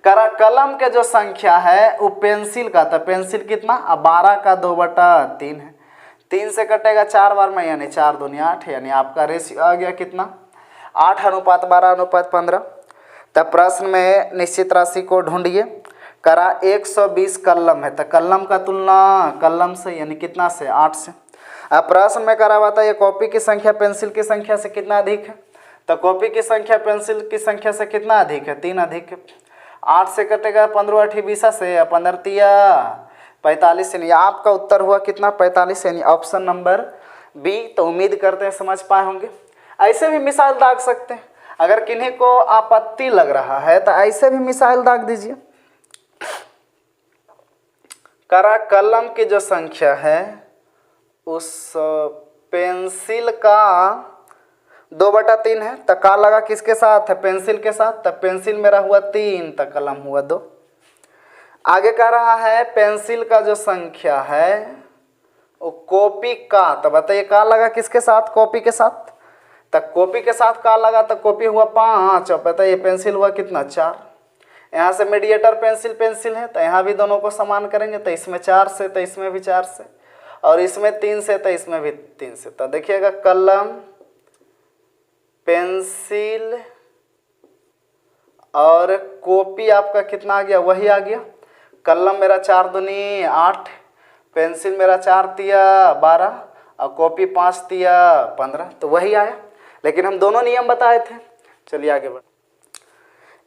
करा। कलम के जो संख्या है वो पेंसिल का, तो पेंसिल कितना, 12 का 2/3 है। 3 से कटेगा 4 बार में, यानी 4 दूनी 8, यानी आपका रेशियो आ गया कितना, 8:12:15। तब प्रश्न में निश्चित राशि को ढूंढिए। करा 120 कलम है, तो कलम का तुलना कलम से यानी कितना से, 8 से। अब प्रश्न में करा हुआ था ये कॉपी की संख्या पेंसिल की संख्या से कितना अधिक है, तो कॉपी की संख्या पेंसिल की संख्या से कितना अधिक है, 3 अधिक है। 8 से कटेगा 15 8 20 से, 15 तिया 45, यानी आपका उत्तर हुआ कितना, 45, यानी ऑप्शन नंबर बी। तो उम्मीद करते हैं समझ पाए होंगे। ऐसे भी मिसाल दाग सकते हैं, अगर किन्हीं को आपत्ति लग रहा है तो ऐसे भी मिसाल दाग दीजिए। करा कलम की जो संख्या है उस पेंसिल का 2/3 है, तो का लगा किसके साथ है, पेंसिल के साथ। तब पेंसिल मेरा हुआ 3, तो कलम हुआ 2। आगे कह रहा है पेंसिल का जो संख्या है वो कॉपी का, तो बताइए का लगा किसके साथ, कॉपी के साथ। तो कॉपी के साथ का लगा तो कॉपी हुआ 5, और बताइए पेंसिल हुआ कितना, 4। यहाँ से मीडिएटर पेंसिल पेंसिल है, तो यहाँ भी दोनों को समान करेंगे, तो इसमें 4 से तो इसमें भी 4 से, और इसमें 3 से तो इसमें भी 3 से। तो देखिएगा कलम, पेंसिल और कॉपी आपका कितना आ गया, वही आ गया। कलम मेरा 4 दूनी 8, पेंसिल मेरा 4 तिया 12 और कॉपी 5 तिया 15, तो वही आया। लेकिन हम दोनों नियम बताए थे। चलिए आगे बढ़।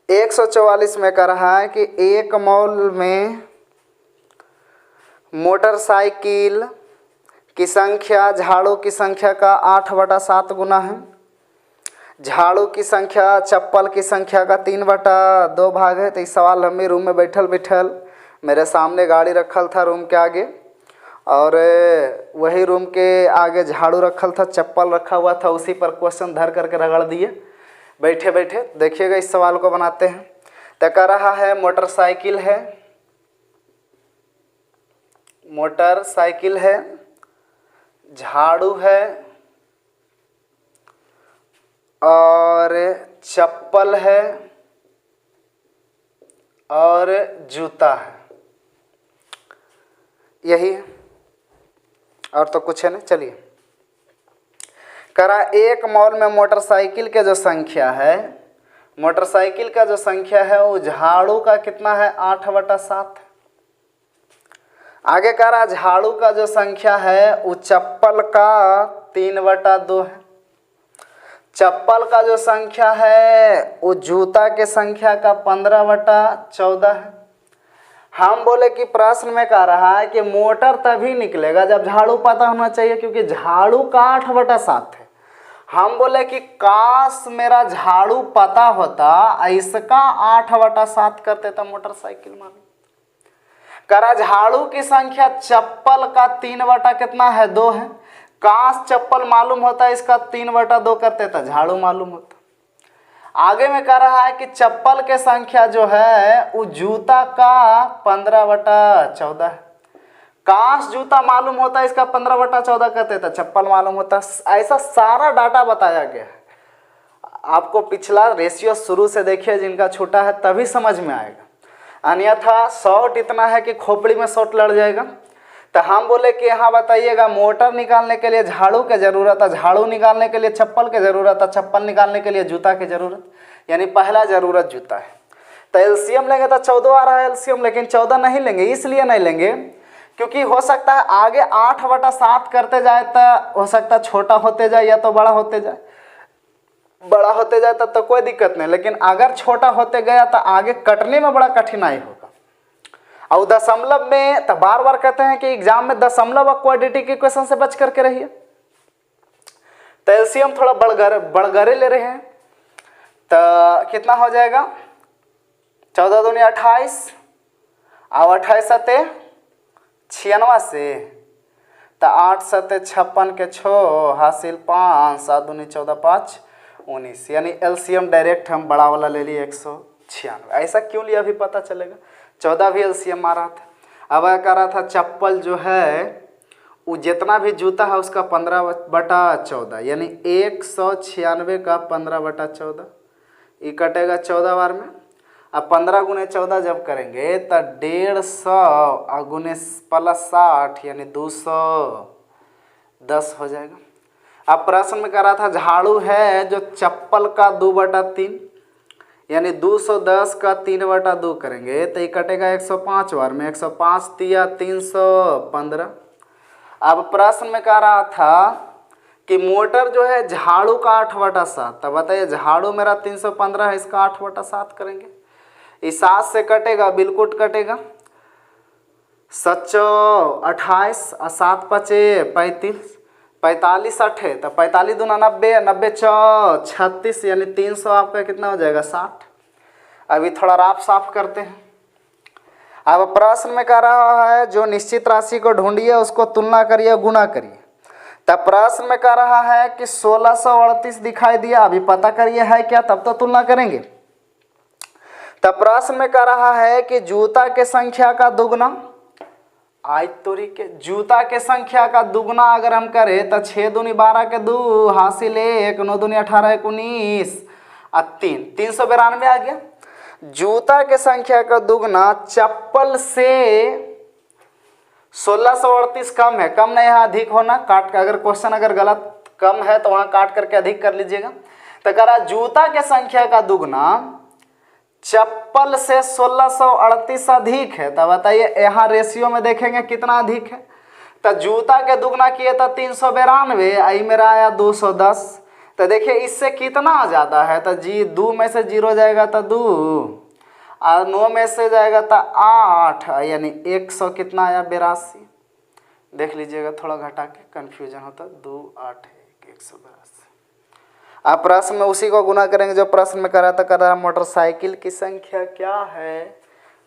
144 में कह रहा है कि एक मॉल में मोटरसाइकिल की संख्या झाड़ू की संख्या का 8/7 गुना है। झाड़ू की संख्या चप्पल की संख्या का 3/2 भाग है। तो इस सवाल हमें रूम में बैठल मेरे सामने गाड़ी रखल था रूम के आगे, और वही रूम के आगे झाड़ू रखल था, चप्पल रखा हुआ था, उसी पर क्वेश्चन धर करके रगड़ दिए बैठे बैठे। देखिएगा इस सवाल को बनाते हैं। तो कह रहा है मोटरसाइकिल है, मोटरसाइकिल है, झाड़ू है और चप्पल है और जूता है, यही है, और तो कुछ है ना। चलिए, करा एक मॉल में मोटरसाइकिल के जो संख्या है, मोटरसाइकिल का जो संख्या है वो झाड़ू का कितना है, 8/7। आगे कह रहा झाड़ू का जो संख्या है वो चप्पल का 3/2 है। चप्पल का जो संख्या है वो जूता के संख्या का 15/14 है। हम बोले कि प्रश्न में कह रहा है कि मोटर तभी निकलेगा जब झाड़ू पता होना चाहिए, क्योंकि झाड़ू का 8/7 है। हम बोले कि काश मेरा झाड़ू पता होता, इसका 8/7 करते तो मोटरसाइकिल मालूम। करा झाड़ू की संख्या चप्पल का 3/कितना है, 2 है। काश चप्पल मालूम होता, इसका 3/2 करते तो झाड़ू मालूम होता। आगे में कह रहा है कि चप्पल के संख्या जो है वो जूता का 15/14 है। काश जूता मालूम होता, इसका 15/14 करते तो चप्पल मालूम होता। ऐसा सारा डाटा बताया गया है। आपको पिछला रेशियो शुरू से देखिए, जिनका छोटा है तभी समझ में आएगा, अन्यथा शॉर्ट इतना है कि खोपड़ी में शॉर्ट लड़ जाएगा। तो हम बोले कि यहाँ बताइएगा, मोटर निकालने के लिए झाड़ू की ज़रूरत है, झाड़ू निकालने के लिए चप्पल की ज़रूरत है, चप्पल निकालने के लिए जूता की ज़रूरत, यानी पहला ज़रूरत जूता है। तो एलसीएम लेंगे तो 14 आ रहा है एलसीएम, लेकिन 14 नहीं लेंगे। इसलिए नहीं लेंगे क्योंकि हो सकता है आगे 8/7 करते जाए तो हो सकता है छोटा होते जाए या तो बड़ा होते जाए। बड़ा होते जाए तब तो कोई दिक्कत नहीं, लेकिन अगर छोटा होते गया तो आगे कटने में बड़ा कठिनाई होगा। और दशमलव में तो बार बार कहते हैं कि एग्जाम में दशमलव और क्वाड्रेटिक इक्वेशन से बच करके रहिए। तो एलसीएम थोड़ा बड़गरे ले रहे हैं, तो कितना हो जाएगा, 14 दूनी 28 और 28 सते 96 से, तो 8 सते 56 के 6 हासिल 5, 7 दूनी 14 5 19, यानी एलसीएम डायरेक्ट हम बड़ा वाला ले लिए 196। ऐसा क्यों लिया अभी पता चलेगा। 14 भी एलसीएम आ रहा था। अब कह रहा था चप्पल जो है वो जितना भी जूता है उसका 15/14, यानी 196 का 15/14, ये कटेगा 14 बार में। अब 15 × 14 जब करेंगे तो 150 और गुने +60 यानी 210 हो जाएगा। अब प्रश्न में कह रहा था झाड़ू है जो चप्पल का 2/3, यानी 210 का 3/2 करेंगे तो ये कटेगा 105 बार में। 105 तिया 315। अब प्रश्न में कह रहा था कि मोटर जो है झाड़ू का 8/7, तो बताइए झाड़ू मेरा 315 है, इसका 8/7 करेंगे। इस 7 से कटेगा, बिल्कुल कटेगा। 7 28 और 7 5 35, 45 8 तो 45 दूना 90, 90 4 36, यानी 300 आपका कितना हो जाएगा, 60। अभी थोड़ा राफ साफ करते हैं। अब प्रश्न में कह रहा है जो निश्चित राशि को ढूंढिए उसको तुलना करिए, गुणा करिए। तब प्रश्न में कह रहा है कि 1638 दिखाई दिया, अभी पता करिए है क्या, तब तो तुलना करेंगे। तब प्रश्न में कह रहा है कि जूता के संख्या का दुगना, आज तोरी के जूता के संख्या का दुगना अगर हम करें तो 6 दूनी 12 के 2 हासिल 1, 9 दूनी 18 19 और 3, 392 आ गया। जूता के संख्या का दुगना चप्पल से 1638 कम है, कम नहीं है, अधिक होना, काट के अगर क्वेश्चन अगर गलत कम है तो वहाँ काट करके अधिक कर लीजिएगा। तो कह रहा जूता के संख्या का दुगना चप्पल से 1638 अधिक है। तो बताइए यहाँ रेशियो में देखेंगे कितना अधिक है। तो जूता के दुगना किए तो 392, आई मेरा आया 210। तो देखिए इससे कितना ज़्यादा है, तो जी 2 में से 0 जाएगा तो 2 और 9 में से जाएगा तो 8, यानी 100 कितना आया, 82। देख लीजिएगा थोड़ा घटा के, कन्फ्यूजन होता, 2 8 182। अब प्रश्न में उसी को गुना करेंगे जो प्रश्न में करा था। करा मोटरसाइकिल की संख्या क्या है,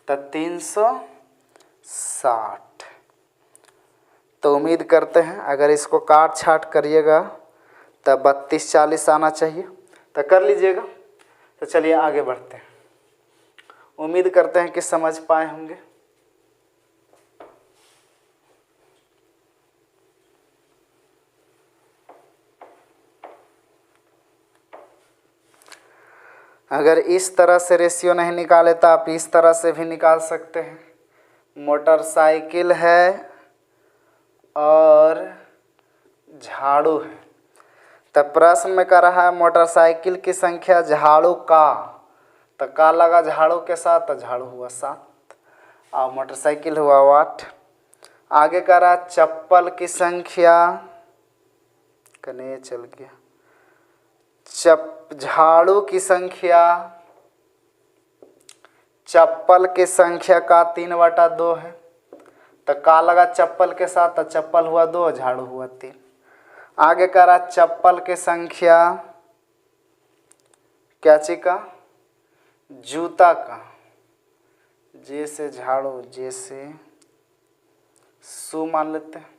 तो 360। तो उम्मीद करते हैं अगर इसको काट छाट करिएगा तो 32 40 आना चाहिए, तो कर लीजिएगा। तो चलिए आगे बढ़ते हैं, उम्मीद करते हैं कि समझ पाए होंगे। अगर इस तरह से रेशियो नहीं निकाले तो आप इस तरह से भी निकाल सकते हैं। मोटरसाइकिल है और झाड़ू है। तब प्रश्न में कह रहा है मोटरसाइकिल की संख्या झाड़ू का, तो का लगा झाड़ू के साथ, तो झाड़ू हुआ 7 और मोटरसाइकिल हुआ 8। आगे कह रहा है चप्पल की संख्या, कने चल गया, झाड़ू की संख्या चप्पल की संख्या का 3/2 है, तो का लगा चप्पल के साथ, तो चप्पल हुआ 2, झाड़ू हुआ 3। आगे कह रहा चप्पल की संख्या क्या चीज का, जूता का, जैसे झाड़ू जैसे सु मान लेते हैं।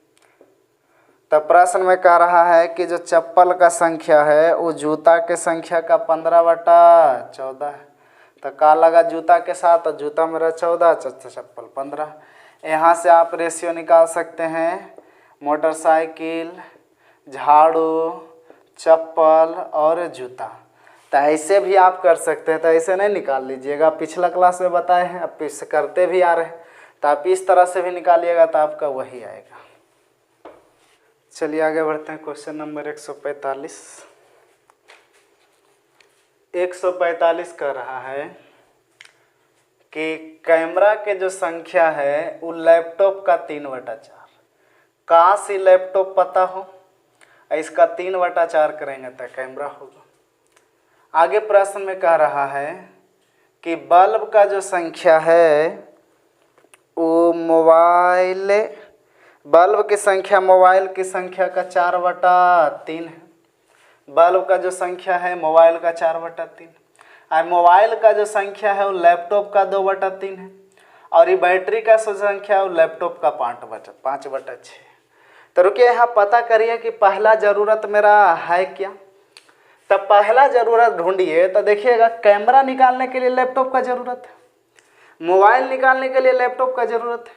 तब प्रश्न में कह रहा है कि जो चप्पल का संख्या है वो जूता के संख्या का 15/14 है, तो का लगा जूता के साथ, तो जूता मेरा 14, चप्पल 15। यहाँ से आप रेशियो निकाल सकते हैं मोटरसाइकिल, झाड़ू, चप्पल और जूता। तो ऐसे भी आप कर सकते हैं, तो ऐसे नहीं निकाल लीजिएगा, पिछला क्लास में बताए हैं, अब इसे करते भी आ रहे हैं, तो आप इस तरह से भी निकालिएगा तो आपका वही आएगा। चलिए आगे बढ़ते हैं। Question number 145। 145 कह रहा है कि कैमरा के जो संख्या है वो लैपटॉप का 3/4। काश ही लैपटॉप पता हो, इसका 3/4 करेंगे तो कैमरा होगा। आगे प्रश्न में कह रहा है कि बल्ब का जो संख्या है वो बल्ब की संख्या मोबाइल की संख्या का 4/3 है। बल्ब का जो संख्या है मोबाइल का 4/3 और मोबाइल का जो संख्या है वो लैपटॉप का 2/3 है और ये बैटरी का जो संख्या है वो लैपटॉप का 5/6। तो रुकिए यहाँ पता करिए कि पहला ज़रूरत मेरा है क्या। तब पहला ज़रूरत ढूंढिए तो देखिएगा कैमरा निकालने के लिए लैपटॉप का ज़रूरत है, मोबाइल निकालने के लिए लैपटॉप का ज़रूरत है,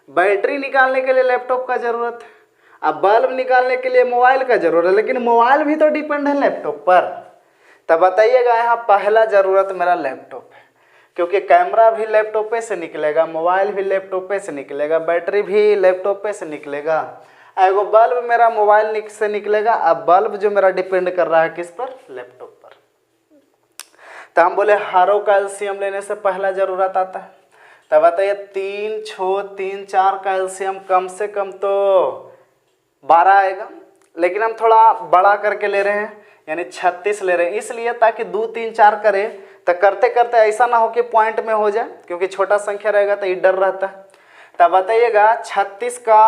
बैटरी निकालने के लिए लैपटॉप का ज़रूरत है, अब बल्ब निकालने के लिए मोबाइल का ज़रूरत है, लेकिन मोबाइल भी तो डिपेंड है लैपटॉप पर। तब बताइएगा यहाँ पहला ज़रूरत मेरा लैपटॉप है, क्योंकि कैमरा भी लैपटॉप से निकलेगा, मोबाइल भी लैपटॉप से निकलेगा, बैटरी भी लैपटॉप से निकलेगा, एगो बल्ब मेरा मोबाइल से निकलेगा। अब बल्ब जो मेरा डिपेंड कर रहा है किस पर, लैपटॉप पर। तो हम बोले हारो कैल्शियम लेने से पहला ज़रूरत आता है। तब बताइए 3 6 3 4 कैल्शियम कम से कम तो 12 आएगा, लेकिन हम थोड़ा बड़ा करके ले रहे हैं यानी 36 ले रहे हैं, इसलिए ताकि 2 3 4 करे तो करते करते ऐसा ना हो कि पॉइंट में हो जाए, क्योंकि छोटा संख्या रहेगा तो ये डर रहता है। तब बताइएगा 36 का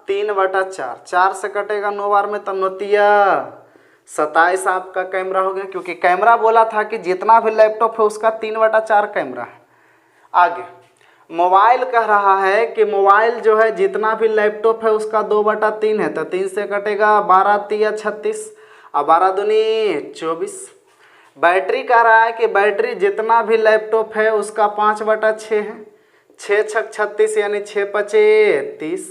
3/4, 4 से कटेगा 9 बार में, तो 27 आपका कैमरा हो गया, क्योंकि कैमरा बोला था कि जितना भी लैपटॉप है उसका 3/4 कैमरा है। आगे मोबाइल कह रहा है कि मोबाइल जो है जितना भी लैपटॉप है उसका 2/3 है, तो 3 से कटेगा 12 3 36 और 12 दूनी 24। बैटरी कह रहा है कि बैटरी जितना भी लैपटॉप है उसका 5/6 है, 6 6 36 यानी 6 5 30।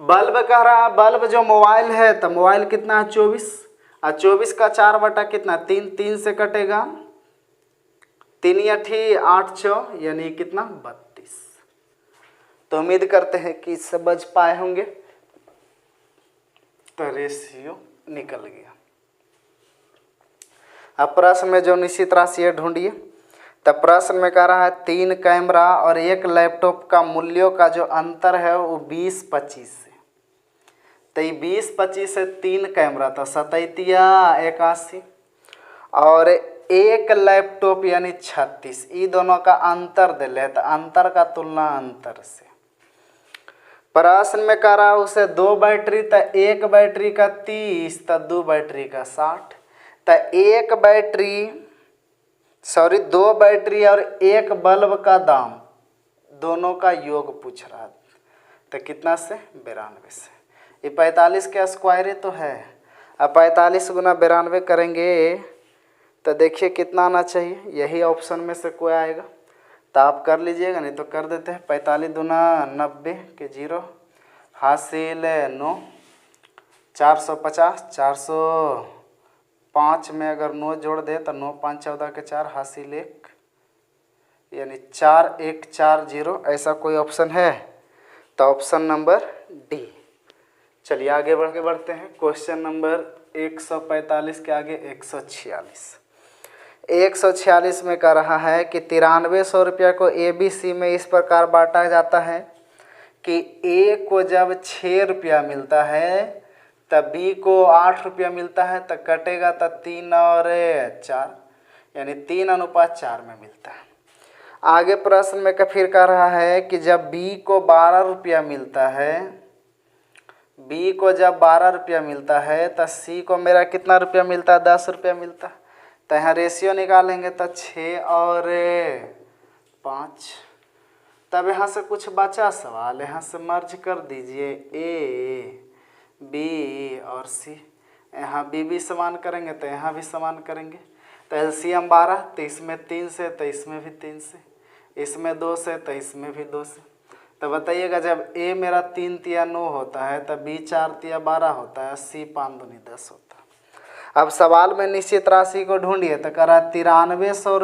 बल्ब कह रहा है बल्ब जो मोबाइल है तो मोबाइल कितना है 24 और 24 का 4/3, 3 से कटेगा 3 8 8 6 यानी कितना 32। तो उम्मीद करते हैं कि समझ पाए होंगे। तो रेशियो निकल गया। अब प्रश्न में जो निश्चित राशि है ढूंढिए। तब प्रश्न में कह रहा है 3 कैमरा और 1 लैपटॉप का मूल्यों का जो अंतर है वो 20-25 है। तो ये 20-25 से 3 कैमरा तो 27 81 और 1 लैपटॉप यानी 36, ये दोनों का अंतर दे ले, तो अंतर का तुलना अंतर से। प्रश्न में कह रहा है उसे 2 बैटरी, तो 1 बैटरी का 30 तो 2 बैटरी का 60, तो 2 बैटरी और 1 बल्ब का दाम दोनों का योग पूछ रहा है, तो कितना से 92 से। ये 45 के स्क्वायर तो है। अब 45 गुना 92 करेंगे तो देखिए कितना आना चाहिए, यही ऑप्शन में से कोई आएगा तो आप कर लीजिएगा, नहीं तो कर देते हैं। 45 दूना 90 के 0 हासिल 9, 450 5 में अगर 9 जोड़ दे तो 9 5 14 के 4 हासिल 1, यानी 4 1 4 0। ऐसा कोई ऑप्शन है? तो ऑप्शन नंबर डी। चलिए आगे बढ़ते हैं। क्वेश्चन नंबर 145 के आगे 146 में कह रहा है कि 9300 रुपया को ABC में इस प्रकार बांटा जाता है कि A को जब 6 रुपया मिलता है तब B को 8 रुपया मिलता है, तो कटेगा तो 3 और 4, यानी 3:4 में मिलता है। आगे प्रश्न में फिर कह रहा है कि जब B को 12 रुपया मिलता है, B को जब 12 रुपया मिलता है तो C को मेरा कितना रुपया मिलता है? 10 रुपया मिलता है। तो यहाँ रेशियो निकालेंगे तो 6 और 5। तब यहाँ से कुछ बचा सवाल, यहाँ से मर्ज कर दीजिए A B और C। यहाँ B समान करेंगे तो यहाँ भी समान करेंगे। तो LCM 12, तो इसमें 3 से तो इसमें भी 3 से, इसमें 2 से तो इसमें भी 2 से। तो बताइएगा जब A मेरा 3 तिया 9 होता है तो B 4 तिया 12 होता है, C 5 दूनी 10 होता है। अब सवाल में निश्चित राशि को ढूंढिए। तो कह रहा 9300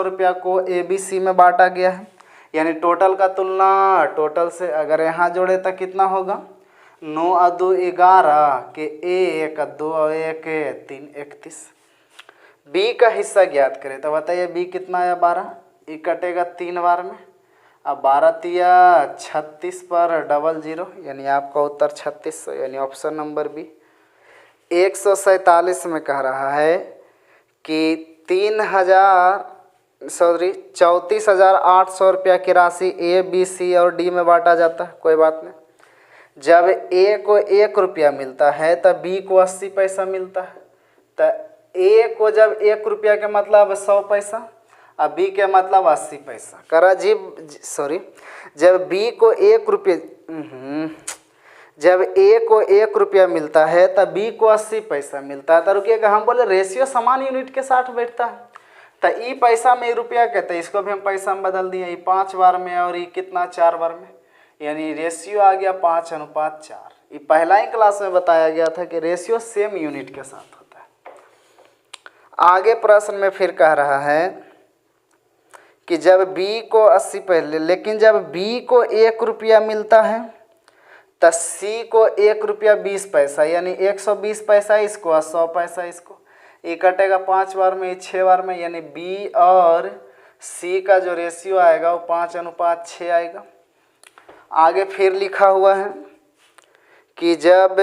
रुपया को ABC में बांटा गया है, यानी टोटल का तुलना टोटल से अगर यहाँ जोड़े तो कितना होगा? 9 और 2 11 के 1 2 और 1 3 31। B का हिस्सा ज्ञात करें। तो बताइए B कितना है? 12। ये कटेगा 3 बार में। अब 12 तिया 36 पर 00, यानी आपका उत्तर 3600, यानी ऑप्शन नंबर बी। 147 में कह रहा है कि 34,800 रुपया की राशि A B C और D में बांटा जाता है। कोई बात नहीं। जब A को 1 रुपया मिलता है तब B को 80 पैसा मिलता है। तो A को जब 1 रुपया के मतलब 100 पैसा, अब B के मतलब 80 पैसा। करा जी जब B को 1 रुपये जब A को 1 रुपया मिलता है तब B को 80 पैसा मिलता है। तो रुकिएगा, हम बोले रेशियो समान यूनिट के साथ बैठता है। तो ई पैसा में रुपया कहते हैं, इसको भी हम पैसा में बदल दिए। ये 5 बार में और ये कितना 4 बार में, यानी रेशियो आ गया 5:4। ये पहला ही क्लास में बताया गया था कि रेशियो सेम यूनिट के साथ होता है। आगे प्रश्न में फिर कह रहा है कि जब B को 80 पहले, लेकिन जब B को 1 रुपया मिलता है तो C को 1 रुपया 20 पैसा, यानी 120 पैसा इसको और 100 पैसा इसको। ये कटेगा 5 बार में, 6 बार में, यानी B और C का जो रेशियो आएगा वो 5:6 आएगा। आगे फिर लिखा हुआ है कि जब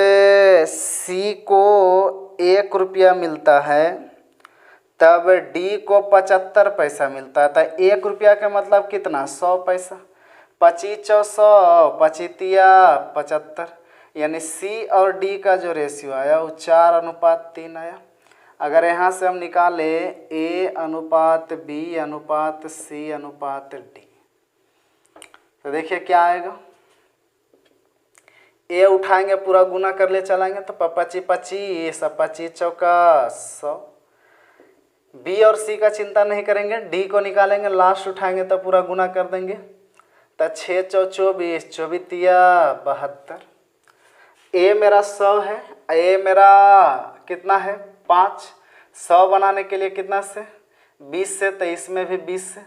C को 1 रुपया मिलता है तब D को 75 पैसा मिलता है। तो 1 रुपया का मतलब कितना? 100 पैसा। 25 × 100 25 75, यानी C और D का जो रेशियो आया वो 4:3 आया। अगर यहाँ से हम निकाले A:B:C:D, तो देखिए क्या आएगा। A उठाएंगे पूरा गुना कर ले चलाएंगे तो 25 25 25 चौका 100। B और C का चिंता नहीं करेंगे, D को निकालेंगे, लास्ट उठाएंगे तो पूरा गुना कर देंगे। तो 6 × 24 24 तिया 72। A मेरा 100 है, A मेरा कितना है? 5। 100 बनाने के लिए कितना से? 20 से, तो इसमें भी 20 से।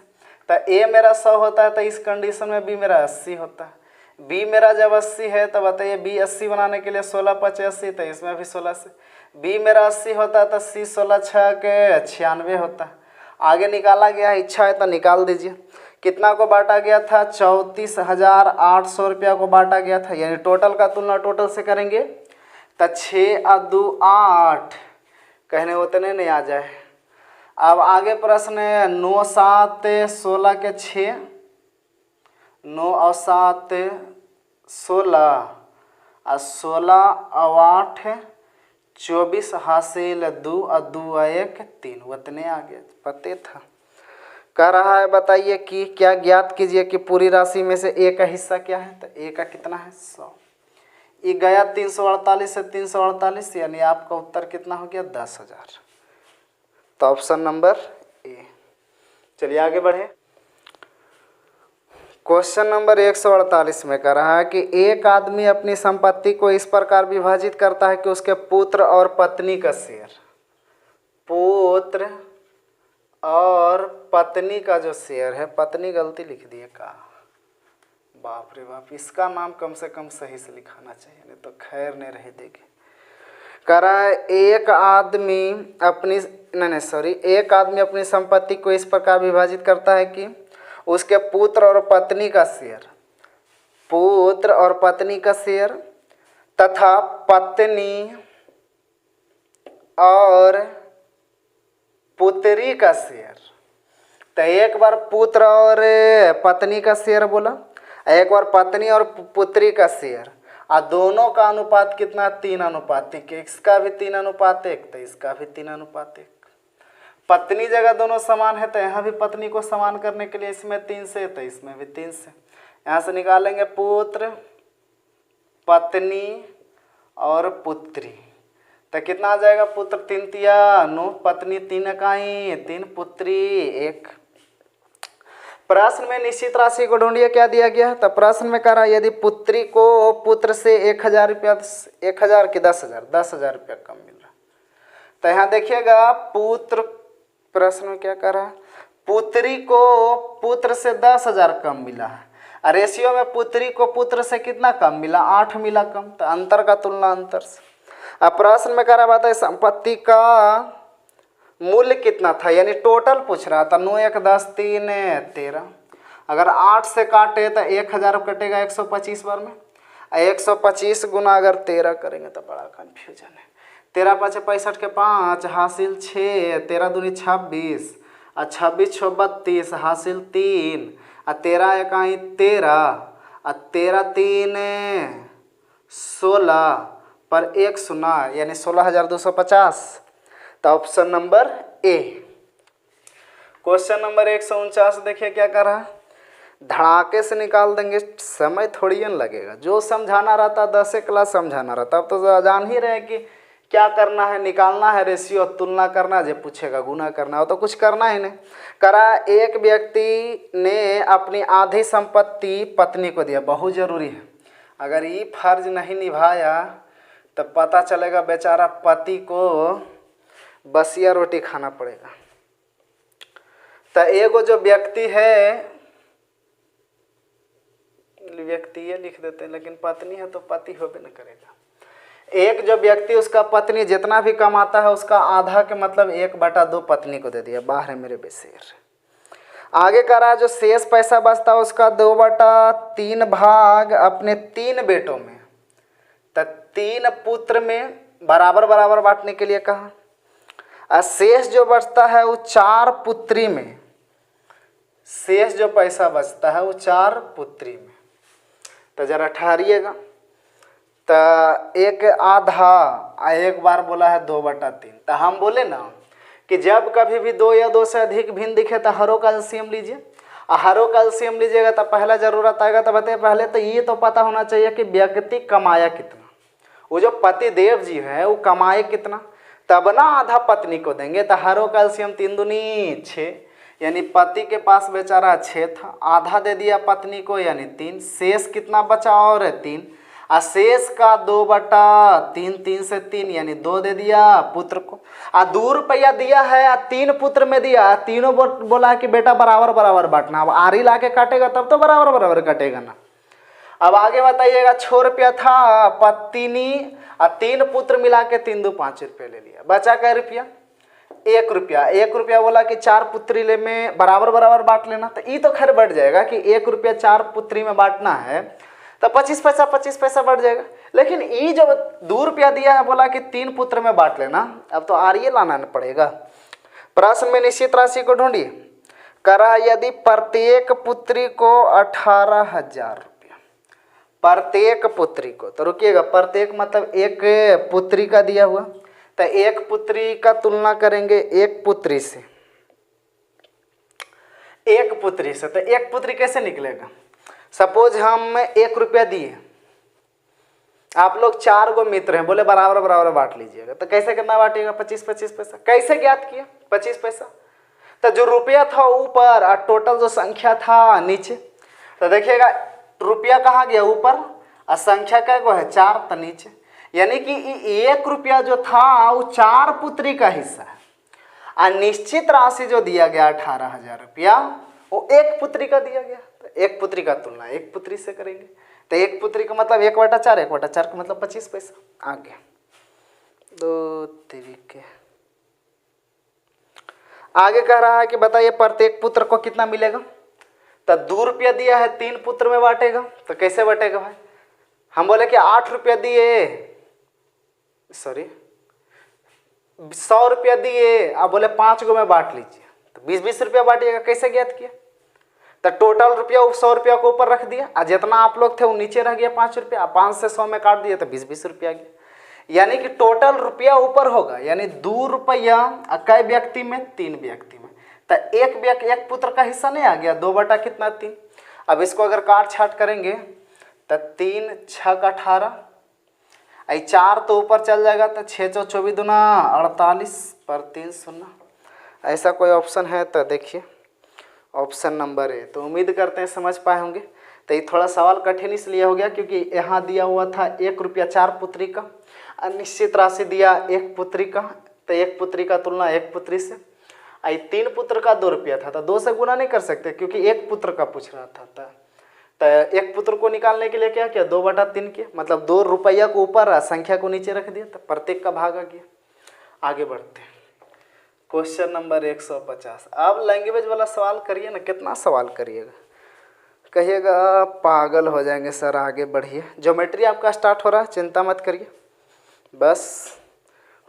तो A मेरा 100 होता है तो इस कंडीशन में B मेरा 80 होता है। B मेरा जब 80 है तो बताइए B 80 बनाने के लिए 16 × 5 80, तो इसमें भी 16 से। B मेरा 80 होता है तो C 16 × 6 = 96 होता है। आगे निकाला गया है, इच्छा है तो निकाल दीजिए। कितना को बांटा गया था? 34,800 रुपया को बांटा गया था, यानी टोटल का तुलना टोटल से करेंगे तो 6 और 2 8, कहने उतने नहीं आ जाए। अब आगे प्रश्न है 9 7 16 के 6, 9 और 7 16 और 16 और 8 24 हासिल 2 और 2 और 1 3, उतने आ गए। पते था। कह रहा है बताइए कि क्या ज्ञात कीजिए कि पूरी राशि में से A का हिस्सा क्या है। तो A का कितना है? 100। ये गया 348 से 348, यानी आपका उत्तर कितना हो गया? 10,000। तो ऑप्शन नंबर ए। चलिए आगे बढ़े। क्वेश्चन नंबर 148 में कह रहा है कि एक आदमी अपनी संपत्ति को इस प्रकार विभाजित करता है कि उसके पुत्र और पत्नी का शेयर, पुत्र और पत्नी का जो शेयर है, पत्नी गलती लिख दिए का, बाप रे बाप, इसका नाम कम से कम सही से लिखाना चाहिए, नहीं तो खैर नहीं रह देगी। कह रहा है एक आदमी अपनी संपत्ति को इस प्रकार विभाजित करता है कि उसके पुत्र और पत्नी का शेयर, पुत्र और पत्नी का शेयर तथा पत्नी और पुत्री का शेयर। तो एक बार पुत्र और पत्नी का शेयर बोला, एक बार पत्नी और पुत्री का शेयर, और दोनों का अनुपात कितना, 3:1। इसका भी 3:1 तो इसका भी 3:1। पत्नी जगह दोनों समान है तो यहाँ भी पत्नी को समान करने के लिए इसमें 3 से तो इसमें भी 3 से, यहाँ से निकालेंगे पुत्र, पत्नी और पुत्री। तो कितना आ जाएगा, पुत्र 3 तिया 9, पत्नी 3 इकाई 3, पुत्री 1। प्रश्न में निश्चित राशि को ढूंढिए, क्या दिया गया है। तो प्रश्न में कह रहा है यदि पुत्री को पुत्र से 1000 रुपया, 1000 की 10,000 रुपया कम मिल रहा। तो यहाँ देखिएगा पुत्र, प्रश्न में क्या कह रहा है, पुत्री को पुत्र से 10,000 कम मिला है। रेशियो में पुत्री को पुत्र से कितना कम मिला, 8 मिला कम। तो अंतर का तुलना अंतर से। अब प्रश्न में कह रहा बात है संपत्ति का मूल्य कितना था, यानी टोटल पूछ रहा था। 9 1 10 3 13, अगर 8 से काटे तो 1000 कटेगा 125 बार में, 125 गुना अगर 13 करेंगे तो बड़ा कन्फ्यूजन है। 13 5 65 के 5 हासिल 6, 13 दूनी 26, और 26 6 32 हासिल 3, और 13 इकाई 13, और 13 3 16 पर 1 सुना, यानी 16,250। तो option number A. Question number 149 देखिए क्या कर रहा है, धड़ाके से निकाल देंगे, समय थोड़ी न लगेगा। जो समझाना रहता 10 क्लास समझाना रहता, अब तो जान ही रहे कि क्या करना है, निकालना है रेशियो, तुलना करना, जो पूछेगा गुना करना हो तो कुछ करना ही नहीं। करा एक व्यक्ति ने अपनी आधी संपत्ति पत्नी को दिया, बहुत ज़रूरी है। अगर ये फर्ज नहीं निभाया तो पता चलेगा बेचारा पति को बसिया रोटी खाना पड़ेगा। तो एगो जो व्यक्ति है, व्यक्ति ये लिख देते हैं, लेकिन पत्नी है तो पति होबे न करेगा। एक जो व्यक्ति, उसका पत्नी जितना भी कमाता है उसका आधा के मतलब 1/2 पत्नी को दे दिया। बाहर है मेरे बेशेर। आगे का रहा जो शेष पैसा बचता है उसका 2/3 भाग अपने 3 बेटों में, तो 3 पुत्र में बराबर बराबर बांटने के लिए कहा। और शेष जो बचता है वो 4 पुत्री में, शेष जो पैसा बचता है वो 4 पुत्री में। तो जरा ठहरिएगा, तो एक आधा, एक बार बोला है 2/3। तो हम बोले ना कि जब कभी भी 2 या 2 से अधिक भिन्न दिखे तो हरों का एलसीएम लीजिए। हरों का एलसीएम लीजिएगा तो पहला जरूरत आएगा। तो बताइए, पहले तो ये तो पता होना चाहिए कि व्यक्ति कमाया कितना, वो जो पति देव जी है वो कमाए कितना, तब ना आधा पत्नी को देंगे। तो हरों का एलसीएम 3 दूनी 6, यानी पति के पास बेचारा 6 था, आधा दे दिया पत्नी को यानी 3, शेष कितना बचा और 3, और शेष का 2/3, 3 से 3 यानी 2 दे दिया पुत्र को। 2 रुपया दिया है, 3 पुत्र में दिया, तीनों बोला कि बेटा बराबर बराबर बांटना। अब आरी ला के काटेगा तब तो बराबर बराबर कटेगा ना। अब आगे बताइएगा, 6 रुपया था पत्नी और 3 पुत्र मिला के 3 2 5 रुपये ले लिया, बचा क्या रुपया, 1 रुपया। 1 रुपया बोला कि 4 पुत्री ले में बराबर बराबर बांट लेना। तो ये तो खैर बढ़ जाएगा कि 1 रुपया 4 पुत्री में बांटना है तो 25 पैसा बढ़ जाएगा। लेकिन ये जो 2 रुपया दिया है बोला कि 3 पुत्र में बांट लेना, अब तो आर्य लाना पड़ेगा। प्रश्न में निश्चित राशि को ढूंढिए। करा यदि प्रत्येक पुत्री को 18,000 रुपया, प्रत्येक पुत्री को, तो रुकिएगा, प्रत्येक मतलब एक पुत्री का दिया हुआ, तो एक पुत्री का तुलना करेंगे एक पुत्री से, एक पुत्री से। तो एक पुत्री कैसे निकलेगा, सपोज हम 1 रुपया दिए, आप लोग 4 गो मित्र हैं, बोले बराबर बराबर बांट लीजिएगा। तो कैसे कितना बांटिएगा, 25 पैसा। कैसे ज्ञात किया 25 पैसा, तो जो रुपया था ऊपर और टोटल जो संख्या था नीचे। तो देखिएगा रुपया कहाँ गया ऊपर और संख्या क्या को है 4 तो नीचे, यानी कि 1 रुपया जो था वो 4 पुत्री का हिस्सा है। और निश्चित राशि जो दिया गया 18,000 रुपया वो 1 पुत्री का दिया गया। तो 1 पुत्री का तुलना 1 पुत्री से करेंगे, तो 1 पुत्री का मतलब 1/4, 1/4 का मतलब 25 पैसा। आगे 2 तरीके। आगे कह रहा है कि बताइए प्रत्येक पुत्र को कितना मिलेगा। तो 2 रुपया दिया है, 3 पुत्र में बांटेगा, तो कैसे बांटेगा भाई। हम बोले कि 8 रुपया दिए, सॉरी 100 रुपया दिए, आप बोले 5 गो में बांट लीजिए, तो 20-20 रुपया बांटिएगा। कैसे ज्ञात किया। तो टोटल रुपया 100 रुपया को ऊपर रख दिया और जितना आप लोग थे वो नीचे रह गया 5 रुपया। 5 से 100 में काट दिया तो 20-20 रुपया गया, यानी कि टोटल रुपया ऊपर होगा, यानी 2 रुपया कै व्यक्ति में 3 व्यक्ति में। तो एक पुत्र का हिस्सा नहीं आ गया 2 बटा कितना 3। अब इसको अगर काट छाट करेंगे तो 3 6 18, 4 तो ऊपर चल जाएगा तो 6 × 24 = 48 पर 3 0। ऐसा कोई ऑप्शन है तो देखिए ऑप्शन नंबर ए। तो उम्मीद करते हैं समझ पाए होंगे। तो ये थोड़ा सवाल कठिन इसलिए हो गया क्योंकि यहाँ दिया हुआ था 1 रुपया 4 पुत्री का, निश्चित राशि दिया 1 पुत्री का, तो 1 पुत्री का तुलना 1 पुत्री से। 3 पुत्र का 2 रुपया था तो 2 से गुना नहीं कर सकते क्योंकि 1 पुत्र का पूछ रहा था। तो 1 पुत्र को निकालने के लिए क्या किया 2/3 किया, मतलब 2 रुपया को ऊपर संख्या को नीचे रख दिया, तो प्रत्येक का भाग आ गया। आगे बढ़ते हैं क्वेश्चन नंबर 150। अब लैंग्वेज वाला सवाल करिए ना, कितना सवाल करिएगा, कहिएगा पागल हो जाएंगे सर। आगे बढ़िए, ज्योमेट्री आपका स्टार्ट हो रहा है, चिंता मत करिए, बस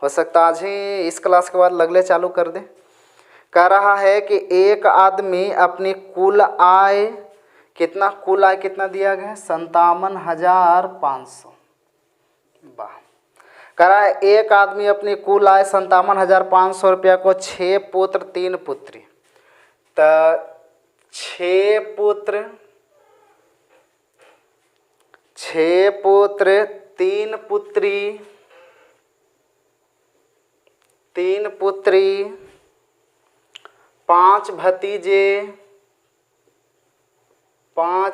हो सकता आज ही इस क्लास के बाद अगले चालू कर दें। कह रहा है कि एक आदमी अपनी कुल आय कितना दिया गया 57,500। वाह। कह रहा है एक आदमी अपनी कुल आय 57,500 रुपया को 6 पुत्र 3 पुत्री, तो 6 पुत्र 3 पुत्री 5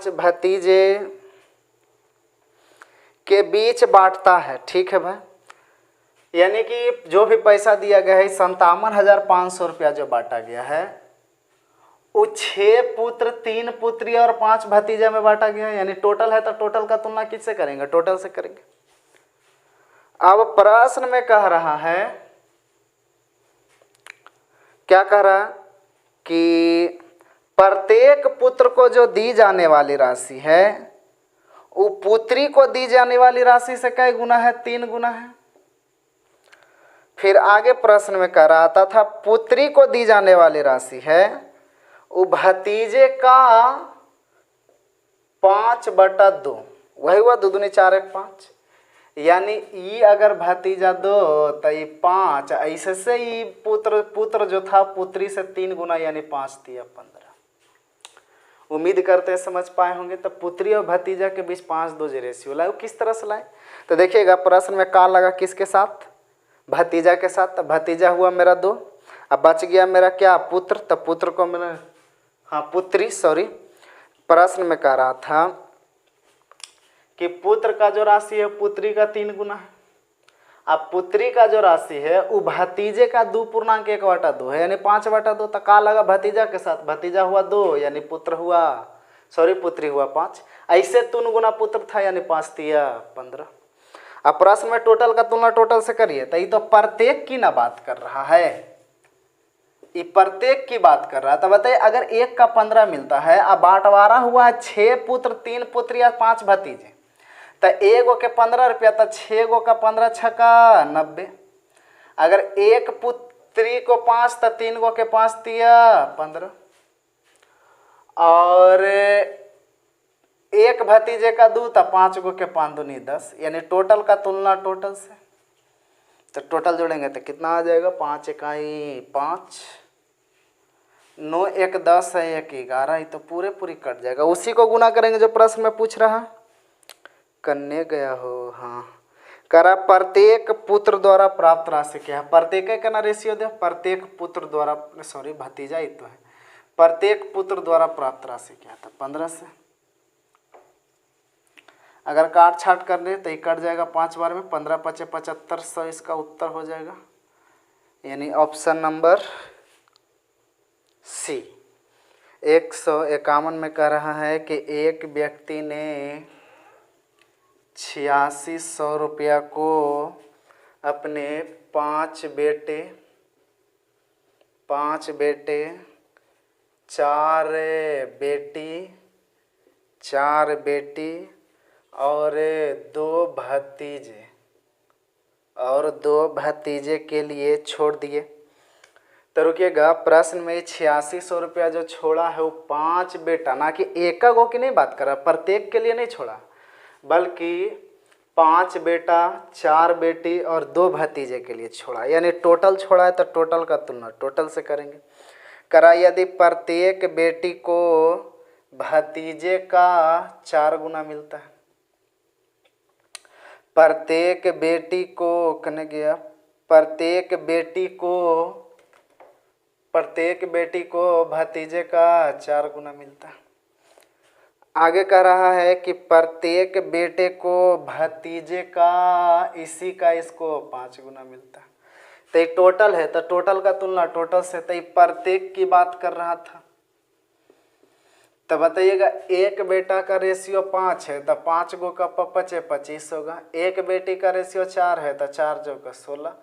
भतीजे के बीच बांटता है। ठीक है भाई, यानी कि जो भी पैसा दिया गया है 57,500 रुपया जो बांटा गया है वो 6 पुत्र 3 पुत्री और 5 भतीजा में बांटा गया है, यानी टोटल है। तो टोटल का तुलना किससे करेंगे, टोटल से करेंगे। अब प्रश्न में कह रहा है, क्या कह रहा है कि प्रत्येक पुत्र को जो दी जाने वाली राशि है वो पुत्री को दी जाने वाली राशि से कै गुना है 3 गुना है। फिर आगे प्रश्न में कह रहा था पुत्री को दी जाने वाली राशि है वो भतीजे का 5/2, वही हुआ 2 दूनी 4 1 5, यानी ये अगर भतीजा 2 तो ये 5, ऐसे से ही पुत्र जो था पुत्री से 3 गुना, यानी 5 × 15। उम्मीद करते हैं समझ पाए होंगे। तो पुत्री और भतीजा के बीच 5:2 जो रेशियो लाए वो किस तरह से लाए, तो देखिएगा प्रश्न में का लगा किसके साथ, भतीजा के साथ। तो भतीजा हुआ मेरा 2, अब बच गया मेरा क्या पुत्र, तो पुत्र को मैंने पुत्री, सॉरी। प्रश्न में कह रहा था कि पुत्र का जो राशि है पुत्री का 3 गुना है। अब पुत्री का जो राशि है वो भतीजे का 2.1/2 है, यानी 5/2। तो का लगा भतीजा के साथ, भतीजा हुआ 2, यानी पुत्री हुआ 5। ऐसे 3 गुना पुत्र था, यानी 5 × 15। अब प्रश्न में टोटल का तुलना टोटल से करिए, तो ये तो प्रत्येक की ना बात कर रहा है, ये प्रत्येक की बात कर रहा है। तो बताइए अगर 1 का 15 मिलता है, अब बांटवारा हुआ है 6 पुत्र 3 पुत्री या 5 भतीजे, तो 1 गो के 15 रुपया, तो 6 गो का 15 6 का 90। अगर 1 पुत्री को 5 तो 3 गो के 5 × 15, और 1 भतीजे का 2 तो 5 गो के 5 दूनी 10, यानी टोटल का तुलना टोटल से। तो टोटल जोड़ेंगे तो कितना आ जाएगा 5 × 1 5, 9 × 1 10 है, 1 11, ये तो पूरी कट जाएगा। उसी को गुना करेंगे जो प्रश्न में पूछ रहा है, करने गया हो। हाँ, करा प्रत्येक पुत्र द्वारा प्राप्त राशि क्या है, प्रत्येक का ना रेशियो दे, प्रत्येक पुत्र द्वारा, सॉरी भतीजा ही तो है, प्रत्येक पुत्र द्वारा प्राप्त राशि क्या था 15 से। अगर काट छाट कर ले तो ये कट जाएगा 5 बार में, 15 पचे 7500 इसका उत्तर हो जाएगा, यानी ऑप्शन नंबर सी। 151 में कह रहा है कि एक व्यक्ति ने 8600 रुपया को अपने 5 बेटे 4 बेटी और 2 भतीजे के लिए छोड़ दिए। तो रुकिएगा, प्रश्न में 8600 रुपया जो छोड़ा है वो 5 बेटा, ना कि एक गो की नहीं बात कर रहा, प्रत्येक के लिए नहीं छोड़ा, बल्कि 5 बेटा 4 बेटी और 2 भतीजे के लिए छोड़ा, यानी टोटल छोड़ा है। तो टोटल का तुलना टोटल से करेंगे। करा यदि प्रत्येक बेटी को भतीजे का 4 गुना मिलता है, प्रत्येक बेटी को कहने गया, प्रत्येक बेटी को भतीजे का 4 गुना मिलता है। आगे कह रहा है कि प्रत्येक बेटे को भतीजे का इसी का इसको 5 गुना मिलता है। तो ये टोटल है, तो टोटल का तुलना टोटल से, तो ये प्रत्येक की बात कर रहा था। तो बताइएगा, एक बेटा का रेशियो 5 है तो 5 गो का 25 होगा, एक बेटी का रेशियो 4 है तो 4 जो का 16,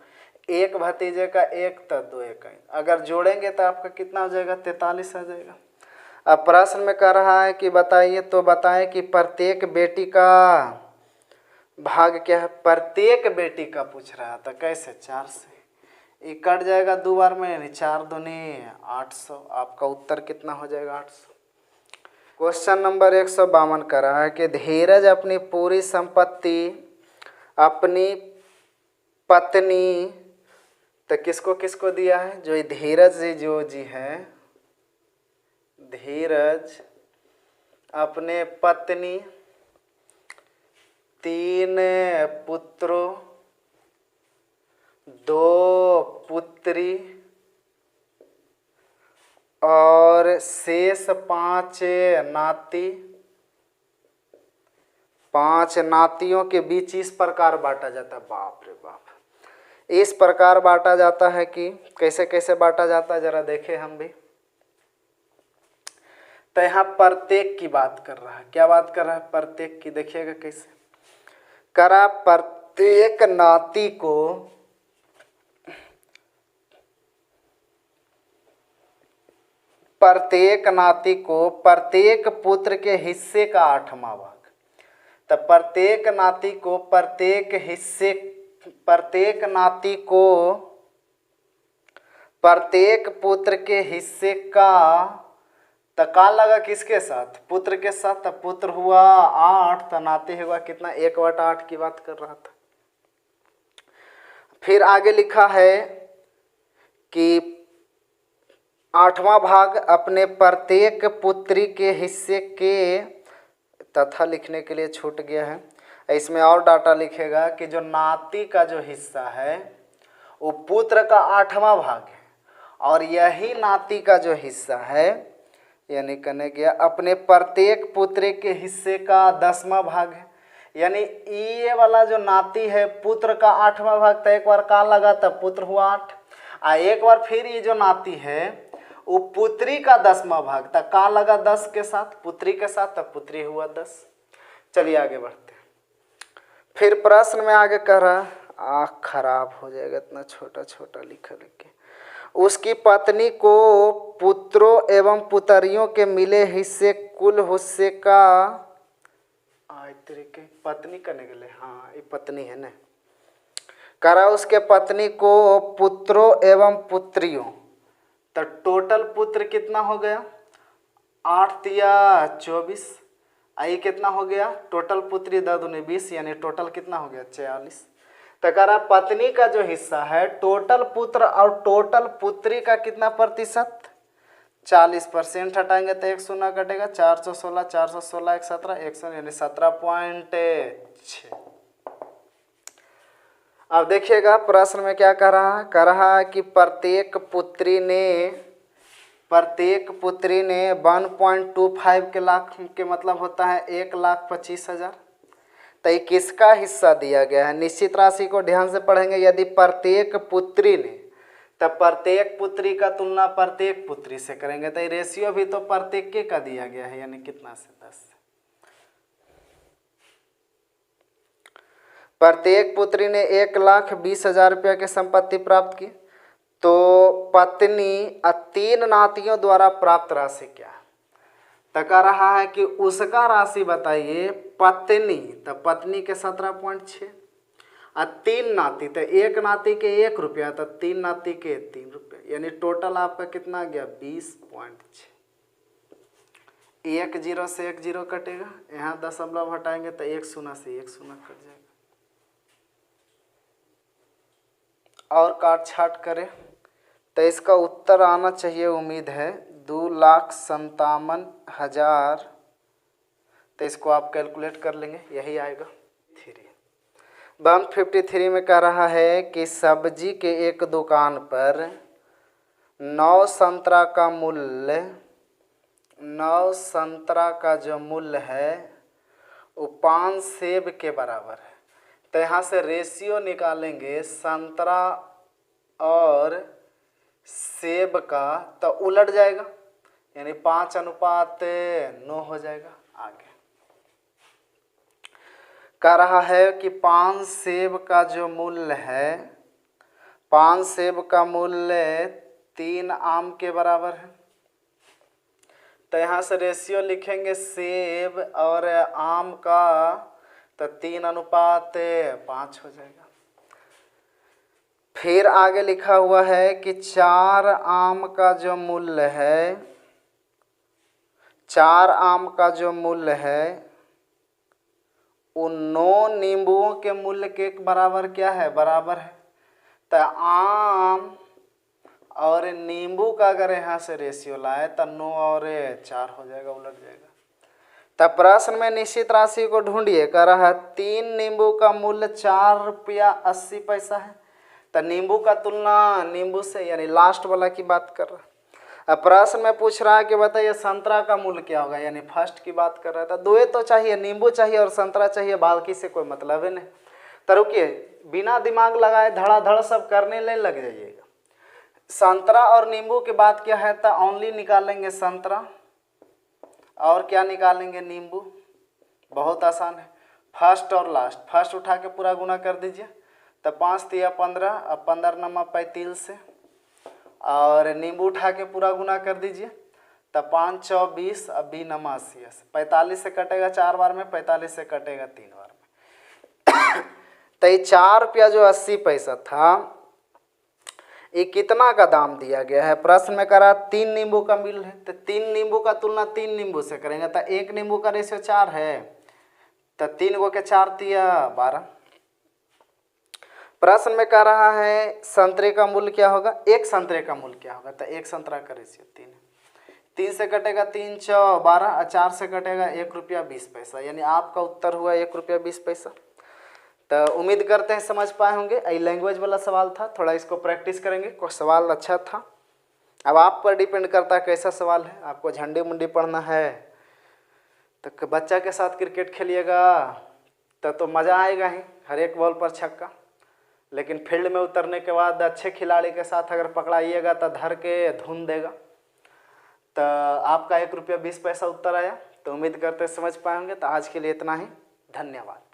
एक भतीजे का 1 तो 2 1, अगर जोड़ेंगे तो आपका कितना हो जाएगा, 43 आ जाएगा। अब प्रश्न में कह रहा है कि बताइए, तो बताएं कि प्रत्येक बेटी का भाग क्या है। प्रत्येक बेटी का पूछ रहा था, कैसे, 4 से, ये कट जाएगा 2 बार में, यानी 4 दूनी 800, आपका उत्तर कितना हो जाएगा, 800। क्वेश्चन नंबर 152 कर रहा है कि धीरज अपनी पूरी संपत्ति अपनी पत्नी, तो किसको किसको दिया है, जो धीरज जी हैं, धीरज अपने पत्नी, 3 पुत्रों, 2 पुत्री और शेष 5 नाती, 5 नातियों के बीच इस प्रकार बांटा जाता है। बाप रे बाप, इस प्रकार बांटा जाता है कि कैसे कैसे बांटा जाता है, जरा देखें हम भी। तो यहाँ प्रत्येक की बात कर रहा है, क्या बात कर रहा है, प्रत्येक की। देखिएगा कैसे करा, प्रत्येक नाती को प्रत्येक पुत्र के हिस्से का 8वां भाग, तो प्रत्येक नाती को प्रत्येक पुत्र के हिस्से का, तो का लगा किसके साथ, पुत्र के साथ, तो पुत्र हुआ 8, तो नाती हुआ कितना, 1/8 की बात कर रहा था। फिर आगे लिखा है कि 8वां भाग अपने प्रत्येक पुत्री के हिस्से के, तथा लिखने के लिए छूट गया है, इसमें और डाटा लिखेगा कि जो नाती का जो हिस्सा है वो पुत्र का 8वां भाग है, और यही नाती का जो हिस्सा है, यानी कहने गया अपने प्रत्येक पुत्र के हिस्से का 10वां भाग है। यानी ये वाला जो नाती है पुत्र का 8वां भाग, तो एक बार का लगा तब पुत्र हुआ 8, एक बार फिर ये जो नाती है वो पुत्री का 10वां भाग, तब का लगा 10 के साथ, पुत्री के साथ, तब पुत्री हुआ 10। चलिए आगे बढ़ते हैं। फिर प्रश्न में आगे कह रहा, आँख खराब हो जाएगा इतना छोटा छोटा लिखा लिख के, उसकी पत्नी को पुत्रों एवं पुत्रियों के मिले हिस्से कुल हिस्से का, तरीके पत्नी करने के लिए, हाँ ये पत्नी है ना, करा उसके पत्नी को पुत्रों एवं पुत्रियों, तो टोटल पुत्र कितना हो गया, 8 तिया 24, आई कितना हो गया, टोटल पुत्री 10 दूनी 20, यानी टोटल कितना हो गया 46। तो कह रहा पत्नी का जो हिस्सा है टोटल पुत्र और टोटल पुत्री का कितना प्रतिशत, 40%। हटाएंगे तो 1 शून्य कटेगा, 416 416 1 17 100, यानी 17.6। अब देखिएगा प्रश्न में क्या कह रहा है कि प्रत्येक पुत्री ने 1.25 के लाख के मतलब होता है 1,25,000, तो ये किसका हिस्सा दिया गया है? निश्चित राशि को ध्यान से पढ़ेंगे। यदि प्रत्येक पुत्री ने, तब प्रत्येक पुत्री का तुलना प्रत्येक पुत्री से करेंगे, तो ये रेशियो भी तो प्रत्येक के का दिया गया है, यानी कितना से 10 से। प्रत्येक पुत्री ने 1,20,000 रुपया की संपत्ति प्राप्त की, तो पत्नी 3 नातियों द्वारा प्राप्त राशि क्या है? तो कह रहा है कि उसका राशि बताइए पत्नी, तो पत्नी के 17.6 और 3 नाती, तो एक नाती के 1 रुपया, तो 3 नाती के 3 रुपये, यानी टोटल आपका कितना आ गया? 20.6। 1 0 से 1 0 कटेगा, यहाँ दशमलव हटाएंगे तो 1 0 से 1 0 कट जाएगा। और काट छाट करें तो इसका उत्तर आना चाहिए, उम्मीद है 2,57,000। तो इसको आप कैलकुलेट कर लेंगे, यही आएगा 153 में कह रहा है कि सब्जी के एक दुकान पर 9 संतरा का मूल्य, 9 संतरा का जो मूल्य है वो 5 सेब के बराबर है। तो यहाँ से रेशियो निकालेंगे संतरा और सेब का, तो उलट जाएगा, यानी 5:9 हो जाएगा। आगे कह रहा है कि 5 सेब का जो मूल्य है, 5 सेब का मूल्य 3 आम के बराबर है। तो यहाँ से रेशियो लिखेंगे सेब और आम का, तो 3:5 हो जाएगा। फिर आगे लिखा हुआ है कि 4 आम का जो मूल्य है, 4 आम का जो मूल्य है उन 9 नींबुओं के मूल्य के बराबर क्या है? बराबर है। तो आम और नींबू का अगर यहाँ से रेशियो लाए तो 9 और 4 हो जाएगा, उलट जाएगा। तब प्रश्न में निश्चित राशि को ढूंढिए। कह रहा है 3 नींबू का मूल्य 4 रुपया 80 पैसा है, तो नींबू का तुलना नींबू से, यानी लास्ट वाला की बात कर रहा है। अब प्रश्न में पूछ रहा है कि बताइए संतरा का मूल्य क्या होगा, यानी फर्स्ट की बात कर रहा था। दो तो चाहिए, नींबू चाहिए और संतरा चाहिए, बाकी से कोई मतलब ही नहीं। तो रुकिए, बिना दिमाग लगाए धड़ाधड़ सब करने नहीं लग जाइएगा। संतरा और नींबू की बात क्या है, तो ओनली निकालेंगे संतरा और क्या निकालेंगे? नींबू। बहुत आसान है, फर्स्ट और लास्ट। फर्स्ट उठा के पूरा गुना कर दीजिए, तो 5 तिया 15, अब 15 नमा 35 से, और नींबू उठा के पूरा गुना कर दीजिए, तो 5 चौ 20, अब 20 नमा 80 से 45 से कटेगा 4 बार में, 45 से कटेगा 3 बार में। तो ये 4 रुपया जो 80 पैसा था, ये कितना का दाम दिया गया है? प्रश्न में करा 3 नींबू का मिल है, तो 3 नींबू का तुलना 3 नींबू से करेंगे, तो 1 नींबू का रेशियो 4 है, तो 3 गो के 4 तिया 12। प्रश्न में कह रहा है संतरे का मूल्य क्या होगा? 1 संतरे का मूल्य क्या होगा? तो 1 संतरा का रेशियो 3 है। 3 से कटेगा 3 चौ 12, 4 से कटेगा 1 रुपया 20 पैसा, यानी आपका उत्तर हुआ 1 रुपया 20 पैसा। तो उम्मीद करते हैं समझ पाए होंगे। ये लैंग्वेज वाला सवाल था, थोड़ा इसको प्रैक्टिस करेंगे। कोई सवाल अच्छा था, अब आप पर डिपेंड करता है कैसा सवाल है। आपको झंडी मुंडी पढ़ना है तो बच्चा के साथ क्रिकेट खेलिएगा तो मज़ा आएगा ही, हर एक बॉल पर छक्का। लेकिन फील्ड में उतरने के बाद अच्छे खिलाड़ी के साथ अगर पकड़ाइएगा तो धर के धुन देगा। तो आपका 1 रुपया 20 पैसा उत्तर आया। तो उम्मीद करते समझ पाएंगे। तो आज के लिए इतना ही, धन्यवाद।